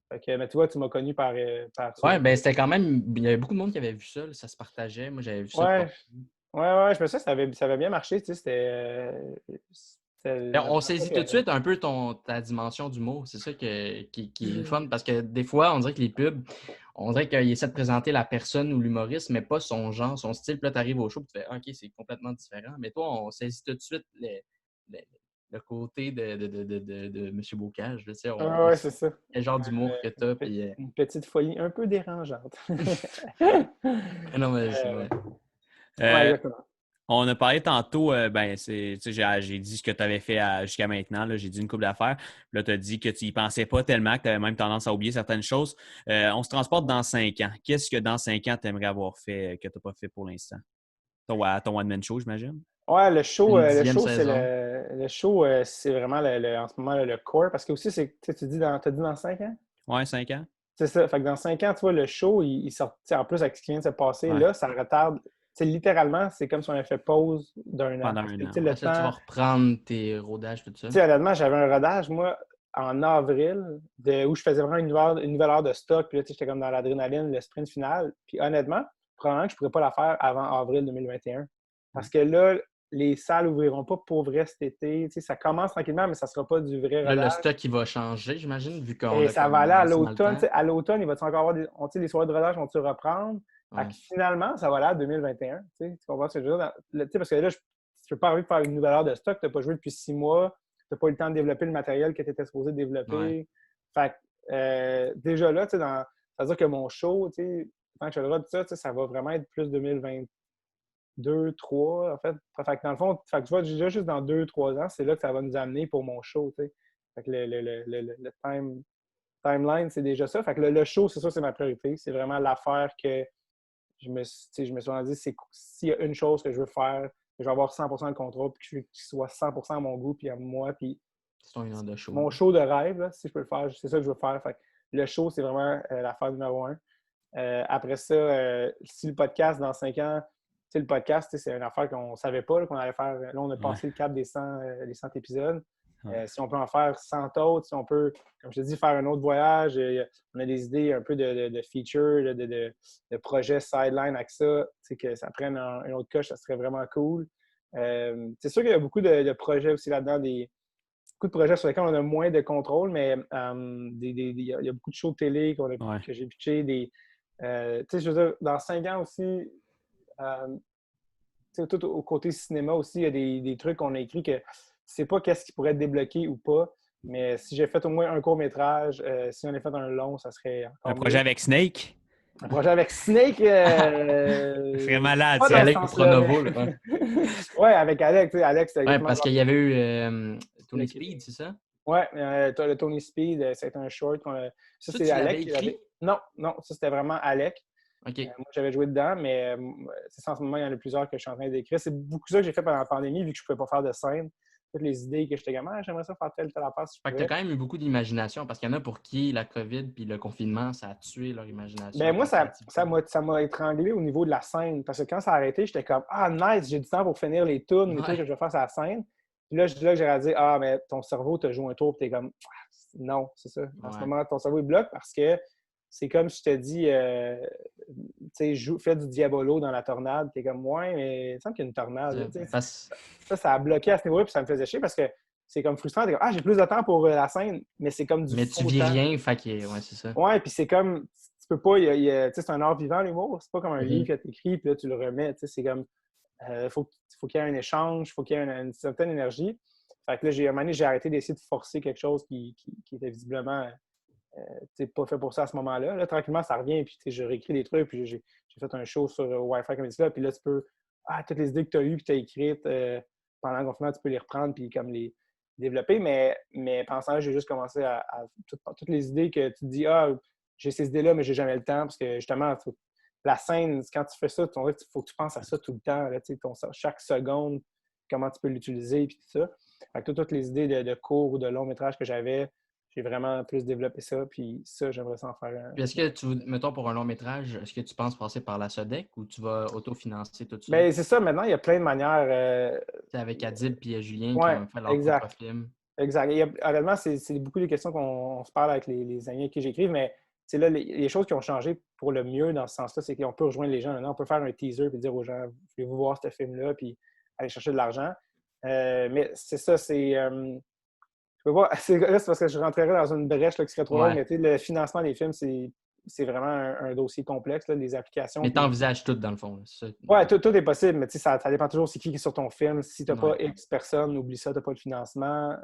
Fait que, mais tu vois, tu m'as connu par ouais, ben c'était quand même. Il y avait beaucoup de monde qui avait vu ça, là, ça se partageait. Moi, j'avais vu ça. Ouais, je me souviens, ça avait bien marché, tu sais, on saisit tout de suite un peu ta dimension d'humour. C'est ça qui est fun, parce que des fois, on dirait que les pubs, on dirait qu'ils essaient de présenter la personne ou l'humoriste, mais pas son genre, son style. Puis là, tu arrives au show et tu fais OK, c'est complètement différent. Mais toi, on saisit tout de suite le côté de M. Bocage. Tu sais, ouais, c'est ça. Le genre d'humour que tu as. Une petite folie un peu dérangeante. Non, mais c'est vrai. Ouais, exactement. On a parlé tantôt, j'ai dit ce que tu avais fait jusqu'à maintenant. J'ai dit une couple d'affaires. Là, tu as dit que tu n'y pensais pas tellement, que tu avais même tendance à oublier certaines choses. On se transporte dans 5 ans. Qu'est-ce que dans 5 ans, tu aimerais avoir fait que tu n'as pas fait pour l'instant? Ton one-man show, j'imagine? Ouais, le show, c'est vraiment en ce moment le core. Parce que aussi, t'as dit dans 5 ans? Ouais, 5 ans. C'est ça. Fait que dans 5 ans, tu vois, le show, il sort. En plus, avec ce qui vient de se passer, là, ça retarde. T'sais, littéralement, c'est comme si on avait fait pause d'un an. Pendant un an. Tu vas reprendre tes rodages, tout ça. Honnêtement, j'avais un rodage, moi, en avril, où je faisais vraiment une nouvelle heure de stock. Puis là, j'étais comme dans l'adrénaline, le sprint final. Puis honnêtement, probablement que je ne pourrais pas la faire avant avril 2021. Parce que là, les salles n'ouvriront pas pour vrai cet été. Ça commence tranquillement, mais ça ne sera pas du vrai rodage. Là, le stock, il va changer, j'imagine, vu qu'on. Et ça va aller à l'automne. À l'automne, il va encore avoir les soirées de rodage vont-tu reprendre? Fait que finalement, ça va aller à 2021. Tu comprends ce que je veux dire? Parce que là, tu n'as pas envie de faire une nouvelle heure de stock. Tu n'as pas joué depuis 6 mois. Tu n'as pas eu le temps de développer le matériel que tu étais supposé développer. Ouais. Fait que déjà là, c'est-à-dire que mon show, tant que je le rode, ça va vraiment être plus 2022, 2023, en fait. Fait que dans le fond, tu vois, déjà juste dans 2-3 ans, c'est là que ça va nous amener pour mon show. T'sais. Fait que le timeline, c'est déjà ça. Fait que le show, c'est ça, c'est ma priorité. C'est vraiment l'affaire que je me suis dit, c'est s'il y a une chose que je veux faire, que je vais avoir 100% de contrôle, puis que je veux qu'il soit 100% à mon goût, puis à moi, puis mon show de rêve, là, si je peux le faire, c'est ça que je veux faire. Fait que le show, c'est vraiment l'affaire numéro 1. Après ça, si le podcast, dans 5 ans, le podcast, c'est une affaire qu'on ne savait pas là, qu'on allait faire. Là, on a passé le cap des 100 épisodes. Si on peut en faire 100 autres, si on peut, comme je te dis, faire un autre voyage, on a des idées un peu de features, de projets sideline avec ça, que ça prenne une autre coche, ça serait vraiment cool. C'est sûr qu'il y a beaucoup de projets aussi là-dedans, beaucoup de projets sur lesquels on a moins de contrôle, mais il y a beaucoup de shows de télé que j'ai pitché, Je veux dire, dans 5 ans aussi, tout au côté cinéma aussi, il y a des trucs qu'on a écrits que tu sais pas qu'est-ce qui pourrait être débloqué ou pas. Mais si j'ai fait au moins un court-métrage, si on a fait un long, ça serait encore Un projet mieux. avec Snake? Un projet avec Snake, Je serais malade, pas c'est dans ce Alec sens-là. Pronovo, là. Ouais, avec Alex. Tu sais, Alex, c'est Ouais, exactement parce qu'il y avait eu Tony Speed, c'est ça? Ouais, le Tony Speed, c'est un short. Ça, Ça, c'est tu Alec l'avais qui l'avait. écrit? Non, ça, c'était vraiment Alec. OK. Moi, j'avais joué dedans, mais c'est ça, en ce moment, il y en a plusieurs que je suis en train d'écrire. C'est beaucoup ça que j'ai fait pendant la pandémie, vu que je ne pouvais pas faire de scène. Toutes les idées que j'étais comme, j'aimerais ça faire telle affaire si je Fait que tu as pouvais. quand même eu beaucoup d'imagination, parce qu'il y en a pour qui la COVID puis le confinement, ça a tué leur imagination. Ben moi, leur créativité. ça m'a étranglé au niveau de la scène. Parce que quand ça a arrêté, j'étais comme, nice, j'ai du temps pour finir les tunes, les trucs que je vais faire sur la scène. Puis là, là, j'ai réalisé, mais ton cerveau te joue un tour, puis t'es comme, non, c'est ça. En ce moment, ton cerveau, il bloque parce que c'est comme si je te dis, tu sais, fais du diabolo dans la tornade. T'es comme, ouais, mais il me semble qu'il y a une tornade. Ça a bloqué à ce niveau-là, puis ça me faisait chier parce que c'est comme frustrant. T'es comme, j'ai plus de temps pour la scène, mais c'est comme du mais faux tu vis temps. rien, fait que, ouais, c'est ça. Ouais, puis c'est comme, tu peux pas, tu sais, c'est un art vivant, l'humour. C'est pas comme un livre que tu écris, puis là, tu le remets. Tu sais, c'est comme, faut qu'il y ait un échange, faut qu'il y ait une certaine énergie. Fait que là, à un moment donné, j'ai arrêté d'essayer de forcer quelque chose qui était visiblement pas fait pour ça à ce moment-là. Là, tranquillement, ça revient, puis je réécris des trucs, puis j'ai fait un show sur Wi-Fi comme ça, puis là, tu peux, toutes les idées que tu as eues, que tu as écrites pendant le confinement, tu peux les reprendre, puis comme les développer, mais pendant ce temps-là, j'ai juste commencé à toutes les idées que tu te dis, j'ai ces idées-là, mais j'ai jamais le temps, parce que justement, la scène, quand tu fais ça, il faut que tu penses à ça tout le temps, là, chaque seconde, comment tu peux l'utiliser, puis tout ça. Fait que toutes les idées de court ou de long métrage que j'avais, j'ai vraiment plus développé ça, puis ça, j'aimerais ça en faire un. Puis est-ce que mettons pour un long métrage, est-ce que tu penses passer par la SODEC ou tu vas autofinancer tout ça? Bien, c'est ça, maintenant, il y a plein de manières. C'est avec Adib et Julien qui Ouais, ont fait leur exact. propre film. Exact. Honnêtement, c'est beaucoup des questions qu'on se parle avec les amis avec qui j'écrive, mais là, les choses qui ont changé pour le mieux dans ce sens-là, c'est qu'on peut rejoindre les gens. Maintenant, on peut faire un teaser et dire aux gens, voulez-vous voir ce film-là, puis aller chercher de l'argent. Mais c'est ça, je peux pas. Là, c'est parce que je rentrerais dans une brèche là, qui serait trop longue, mais le financement des films, c'est vraiment un dossier complexe, là, les applications. Mais tu envisages tout, dans le fond. Oui, tout est possible, mais ça dépend toujours c'est qui est sur ton film. Si tu n'as pas X personnes, oublie ça, tu n'as pas de financement.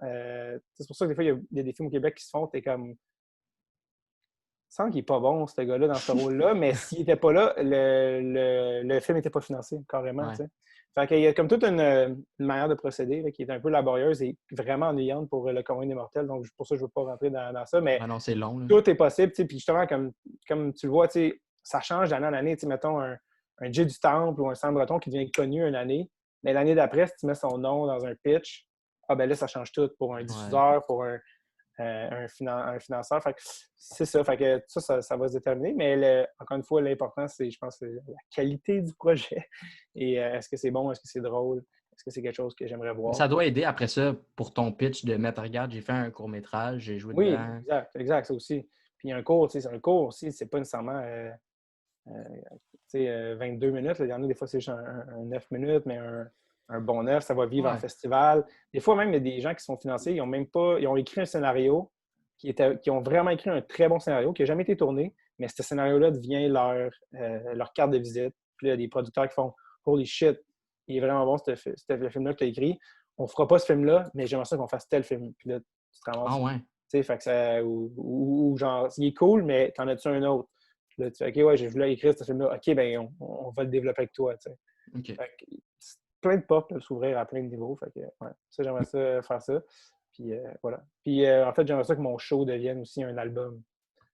C'est pour ça que des fois, il y a des films au Québec qui se font, tu es comme. Il semble qu'il n'est pas bon, ce gars-là, dans ce rôle-là, mais s'il n'était pas là, le film n'était pas financé, carrément. Fait qu'il y a comme toute une manière de procéder là, qui est un peu laborieuse et vraiment ennuyante pour le commun des mortels. Donc, pour ça, je ne veux pas rentrer dans ça. Mais non, c'est long. Là. Tout est possible. Puis justement, comme tu le vois, ça change d'année en année. Mettons un Jay du Temple ou un Sam Breton qui devient connu une année. Mais l'année d'après, si tu mets son nom dans un pitch, ben là, ça change tout pour un diffuseur, pour un financeur. Fait que c'est ça. Fait que ça va se déterminer. Mais encore une fois, l'important, c'est, je pense, la qualité du projet. Et est-ce que c'est bon? Est-ce que c'est drôle? Est-ce que c'est quelque chose que j'aimerais voir? Ça doit aider après ça pour ton pitch de mettre, regarde, j'ai fait un court-métrage, j'ai joué dedans. Oui, exact, ça aussi. Puis un cours, un cours aussi, c'est pas nécessairement 22 minutes. Là. Il y en a des fois, c'est juste un 9 minutes, mais un bon 9, ça va vivre en festival. Des fois, même, il y a des gens qui sont financés, ils ont écrit un scénario, qui ont vraiment écrit un très bon scénario, qui n'a jamais été tourné, mais ce scénario-là devient leur carte de visite. Puis là, il y a des producteurs qui font « Holy shit, il est vraiment bon, ce film-là que tu as écrit. On ne fera pas ce film-là, mais j'aimerais ça qu'on fasse tel film. » Puis là, tu te ramasses. Ah ouais. Fait que ou genre, il est cool, mais t'en as-tu un autre? Puis là, tu fais, OK, ouais, j'ai voulu écrire ce film-là. OK, ben on va le développer avec toi, tu sais. Okay. Fait que, plein de portes peuvent s'ouvrir à plein de niveaux. Fait que, ça, j'aimerais ça faire ça. Puis voilà. Puis en fait, j'aimerais ça que mon show devienne aussi un album.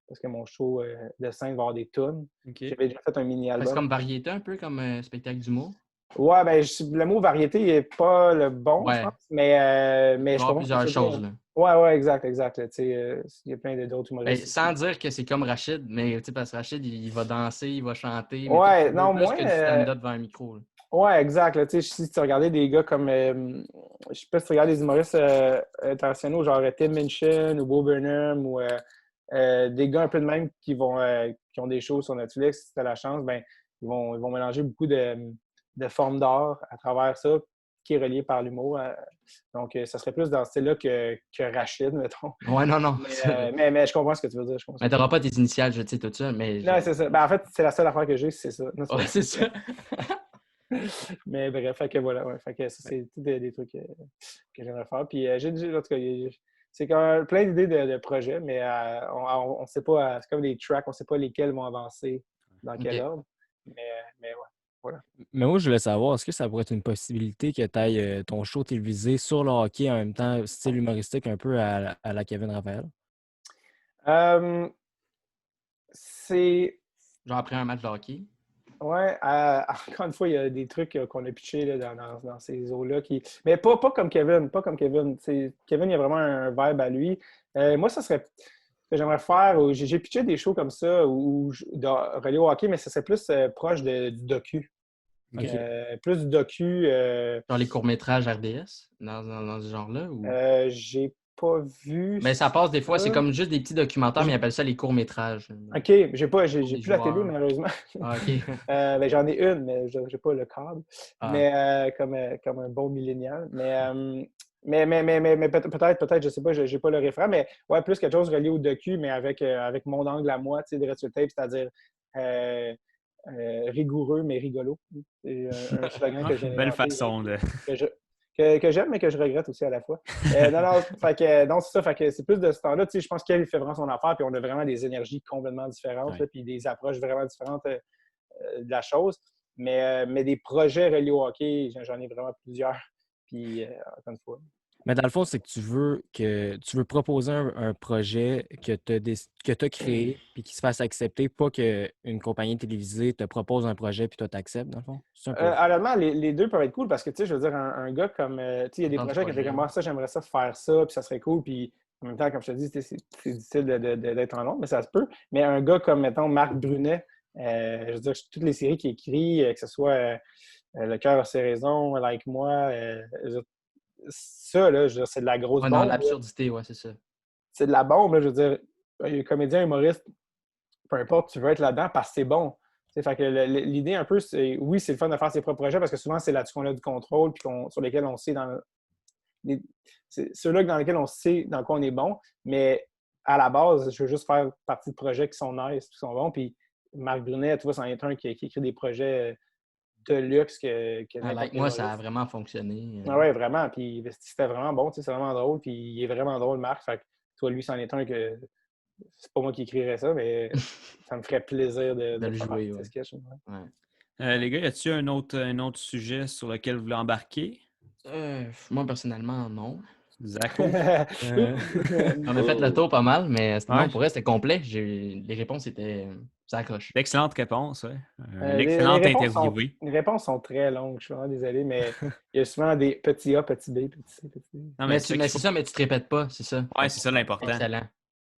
Parce que mon show de scène va avoir des tunes. Okay. J'avais déjà fait un mini-album. C'est comme variété, un peu comme spectacle d'humour? Ouais, ben le mot variété n'est pas le bon, je pense. Mais je pense plusieurs choses, là. Ouais, exact. Il y a plein d'autres humoristes. Ben, sans dire que c'est comme Rachid, mais parce que Rachid, il va danser, il va chanter. Mais ouais, non, plus que du stand-up devant un micro. Là. Ouais, exact. Là, si tu regardais des gars comme. Je sais pas si tu regardes des humoristes internationaux, genre Tim Minchin ou Bo Burnham ou des gars un peu de même qui ont des shows sur Netflix, si tu as la chance, ben ils vont mélanger beaucoup de formes d'art à travers ça. qui est relié par l'humour. Donc, ça serait plus dans ce style-là que Rachid, mettons. Ouais, non. Mais je comprends ce que tu veux dire. Mais t'auras pas tes initiales, je sais tout ça, mais... Non, c'est ça. Ben, en fait, c'est la seule affaire que j'ai, c'est ça. Non, Ouais, c'est ça. Mais bref, fait que voilà. Ouais, fait que ça, c'est tous des trucs que j'aimerais faire. Puis, en tout cas, c'est quand même plein d'idées de projets, mais on ne sait pas, c'est comme des tracks, on ne sait pas lesquels vont avancer dans quel ordre. Mais ouais, voilà. Mais moi, je voulais savoir, est-ce que ça pourrait être une possibilité que tu ailles ton show télévisé sur le hockey en même temps, style humoristique, un peu à la Kevin Raphaël? C'est. Genre après un match de hockey? Ouais, encore une fois, il y a des trucs qu'on a pitchés là, dans ces eaux-là. Mais pas comme Kevin, pas comme Kevin. Kevin, il y a vraiment un vibe à lui. Moi, ça serait ce que j'aimerais faire. J'ai pitché des shows comme ça, reliés au hockey, mais ça serait plus proche du docu. Okay. Plus du docu. Genre les courts-métrages RDS, dans ce genre-là? Ou... J'ai pas vu. Mais ça passe des fois, c'est ça. comme juste des petits documentaires, mais ils appellent ça les courts-métrages. OK, j'ai plus la télé, malheureusement. Ah, OK. Ben, j'en ai une, mais j'ai pas le câble. Ah. Mais comme un bon millénial. Mais peut-être, je sais pas, j'ai pas le référent, mais ouais, plus quelque chose relié au docu, mais avec mon angle à moi, tu sais, de Red Tape, c'est-à-dire rigoureux, mais rigolo. C'est un slogan que j'ai Belle façon de... que j'aime, mais que je regrette aussi à la fois. Non, c'est ça. Fait que c'est plus de ce temps-là. Je pense qu'elle fait vraiment son affaire, puis on a vraiment des énergies complètement différentes, là, puis des approches vraiment différentes de la chose. Mais des projets reliés au hockey, j'en ai vraiment plusieurs. Puis, encore une fois. Mais dans le fond, c'est que tu veux proposer un projet que tu as créé puis qui se fasse accepter, pas qu'une compagnie télévisée te propose un projet puis toi t'acceptes, dans le fond. C'est un peu... Honnêtement, les deux peuvent être cool parce que, tu sais, je veux dire, un gars comme, tu sais, il y a des projets qui étaient comme ça, j'aimerais ça faire ça, puis ça serait cool, puis en même temps, comme je te dis, c'est difficile d'être en nombre, mais ça se peut. Mais un gars comme, mettons, Marc Brunet, je veux dire, toutes les séries qu'il écrit, que ce soit Le cœur a ses raisons, Like moi, ça, là, je veux dire, c'est de la grosse bombe. Dans l'absurdité, ouais, c'est ça. C'est de la bombe, là, je veux dire, un comédien, humoriste, peu importe, tu veux être là-dedans parce que c'est bon. Fait que l'idée un peu, c'est oui, c'est le fun de faire ses propres projets parce que souvent, c'est là-dessus qu'on a du contrôle puis sur lesquels on sait c'est ceux-là dans lesquels on sait dans quoi on est bon, mais à la base, je veux juste faire partie de projets qui sont nice, qui sont bons. Puis Marc Brunet, tu vois, c'en est un qui écrit des projets de luxe Like moi, ça a vraiment fonctionné. Ah ouais, vraiment. Puis c'était vraiment bon, c'est vraiment drôle. Puis il est vraiment drôle, Marc. Fait que toi, lui, c'en est un que c'est pas moi qui écrirais ça, mais ça me ferait plaisir de le jouer. Ouais. Sketch, les gars, y a-t-il un autre sujet sur lequel vous voulez embarquer? Moi, personnellement, non. Zacho? On a fait le tour pas mal, mais non, pour elle, c'était complet. Les réponses étaient... Ça accroche. D'excellentes réponses, oui. L'excellente interviewée. Les réponses sont très longues, je suis vraiment désolé, mais il y a souvent des petits A, petits B, petits C, petits D. Non, mais c'est ça, mais tu te répètes pas, c'est ça. Oui, c'est ça l'important. Excellent.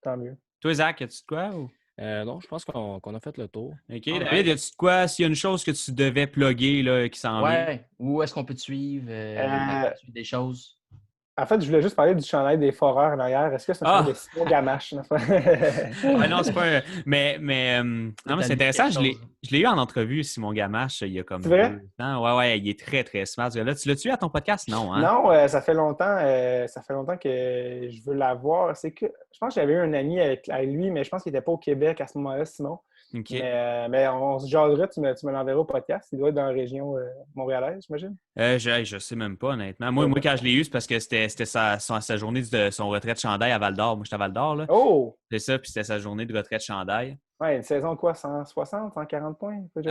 Tant mieux. Toi, Zach, as-tu de quoi? Ou... non, je pense qu'on a fait le tour. OK. David, as-tu de quoi? S'il y a une chose que tu devais plugger là, qui s'en vient? Ouais. Où est-ce qu'on peut te suivre? Des choses? En fait, je voulais juste parler du chandail des foreurs en arrière. Est-ce que c'est un chandail de Simon Gamache? Non, c'est pas... Mais c'est intéressant. Je l'ai eu en entrevue, Simon Gamache, il y a comme... C'est vrai? Ouais, il est très, très smart. Là, tu l'as-tu eu à ton podcast? Non, hein? Non, ça fait longtemps que je veux l'avoir. C'est que je pense que j'avais eu un ami avec lui, mais je pense qu'il n'était pas au Québec à ce moment-là, Simon. Okay. Mais on se jaserait, tu me l'enverras au podcast. Il doit être dans la région montréalaise, j'imagine. Je sais même pas, honnêtement. Moi, quand je l'ai eu, c'est parce que c'était sa journée de son retrait de chandail à Val-d'Or. Moi, j'étais à Val-d'Or, là. Oh! C'est ça, puis c'était sa journée de retrait de chandail. Ouais, une saison quoi? 160, 140 points? Ouais,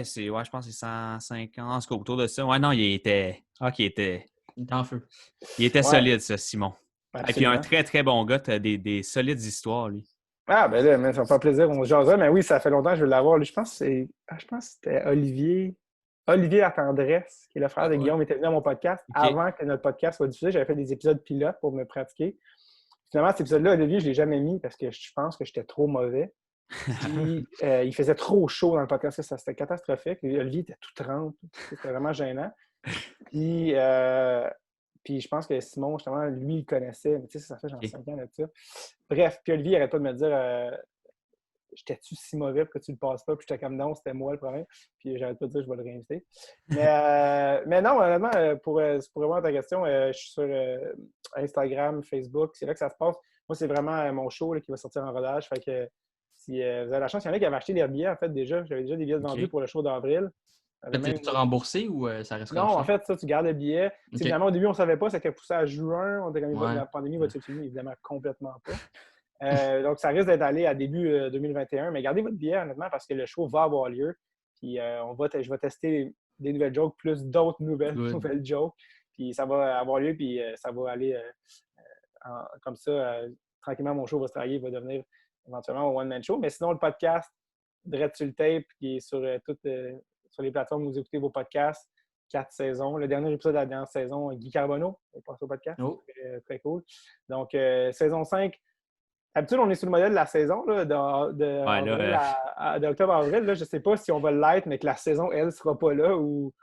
je pense que c'est 150, en tout cas, autour de ça. Ouais, non, il était... il était en feu. Il était solide, ça, Simon. Et puis un très, très bon gars. Tu as des solides histoires, lui. Ah, ben là, ça me fait plaisir. On se jaserait, mais oui, ça fait longtemps que je veux l'avoir. Lui, je pense que c'était Olivier Latendresse, qui est le frère de Guillaume, était venu à mon podcast. Okay. Avant que notre podcast soit diffusé, j'avais fait des épisodes pilotes pour me pratiquer. Finalement, cet épisode-là, Olivier, je ne l'ai jamais mis parce que je pense que j'étais trop mauvais. Puis, il faisait trop chaud dans le podcast. C'était catastrophique. Olivier était tout trempe. C'était vraiment gênant. Puis je pense que Simon, justement, lui, il connaissait. Mais tu sais, ça fait genre 5 ans de ça. Bref, puis Olivier, il n'arrête pas de me dire j'étais-tu si mauvais pour que tu le passes pas? Puis j'étais comme non, c'était moi le problème. Puis j'arrête pas de dire je vais le réinviter. Mais non, honnêtement, pour répondre à ta question, je suis sur Instagram, Facebook, c'est là que ça se passe. Moi, c'est vraiment mon show là, qui va sortir en rodage. Fait que si vous avez la chance, il y en a qui avaient acheté des billets en fait déjà. J'avais déjà des billets vendus pour le show d'avril. T'es-tu remboursé ou ça reste comme non, ça? en fait, ça, tu gardes le billet. Okay. Évidemment, au début, on ne savait pas, ça a poussé à juin. On était comme la pandémie va-t-il finir? Évidemment, complètement pas. Donc, ça risque d'être allé à début 2021. Mais gardez votre billet, honnêtement, parce que le show va avoir lieu. Puis je vais tester des nouvelles jokes plus d'autres nouvelles jokes. Puis ça va avoir lieu, puis ça va aller comme ça. Tranquillement, mon show va se travailler, va devenir éventuellement un one-man show. Mais sinon, le podcast, Drette sur le tape, qui est sur sur les plateformes où vous écoutez vos podcasts, 4 saisons. Le dernier épisode de la dernière saison, Guy Carbonneau, est passé au podcast. Très cool. Donc, saison 5, d'habitude, on est sur le modèle de la saison, là, d'octobre à avril. Là, je ne sais pas si on va l'être, mais que la saison, elle, ne sera pas là ou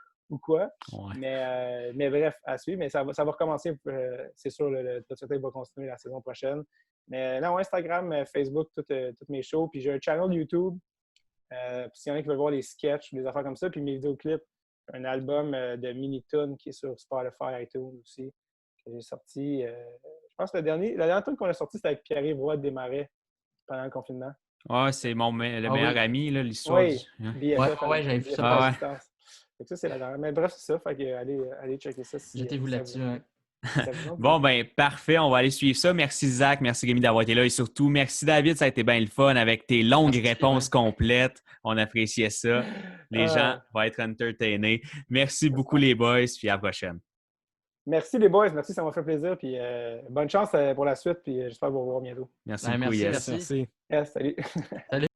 quoi. Ouais. Mais bref, à suivre. Mais ça va recommencer. C'est sûr, le Tape va continuer la saison prochaine. Mais non, Instagram, Facebook, toutes mes shows. Puis j'ai un channel YouTube. S'il y en a qui veulent voir les sketchs ou des affaires comme ça, puis mes vidéoclips, un album de mini-tunes qui est sur Spotify, iTunes aussi, que j'ai sorti. Je pense que le dernier truc qu'on a sorti, c'était avec Pierre-Yves Roy Desmarais pendant le confinement. Ouais, c'est le meilleur ami, là, l'histoire. Oui, BFF, j'avais vu ça. Ça, c'est la dernière. Mais bref, c'est ça. Fait que allez checker ça. Jetez-vous là-dessus. Bon, ben parfait. On va aller suivre ça. Merci, Zach. Merci, Rémi, d'avoir été là. Et surtout, merci, David. Ça a été bien le fun avec tes longues réponses complètes. On appréciait ça. Les gens vont être entertainés. Merci beaucoup, les boys. Puis à la prochaine. Merci, les boys. Merci, ça m'a fait plaisir. Puis bonne chance pour la suite. Puis j'espère vous revoir bientôt. Merci beaucoup. Merci. Yes, salut. Salut.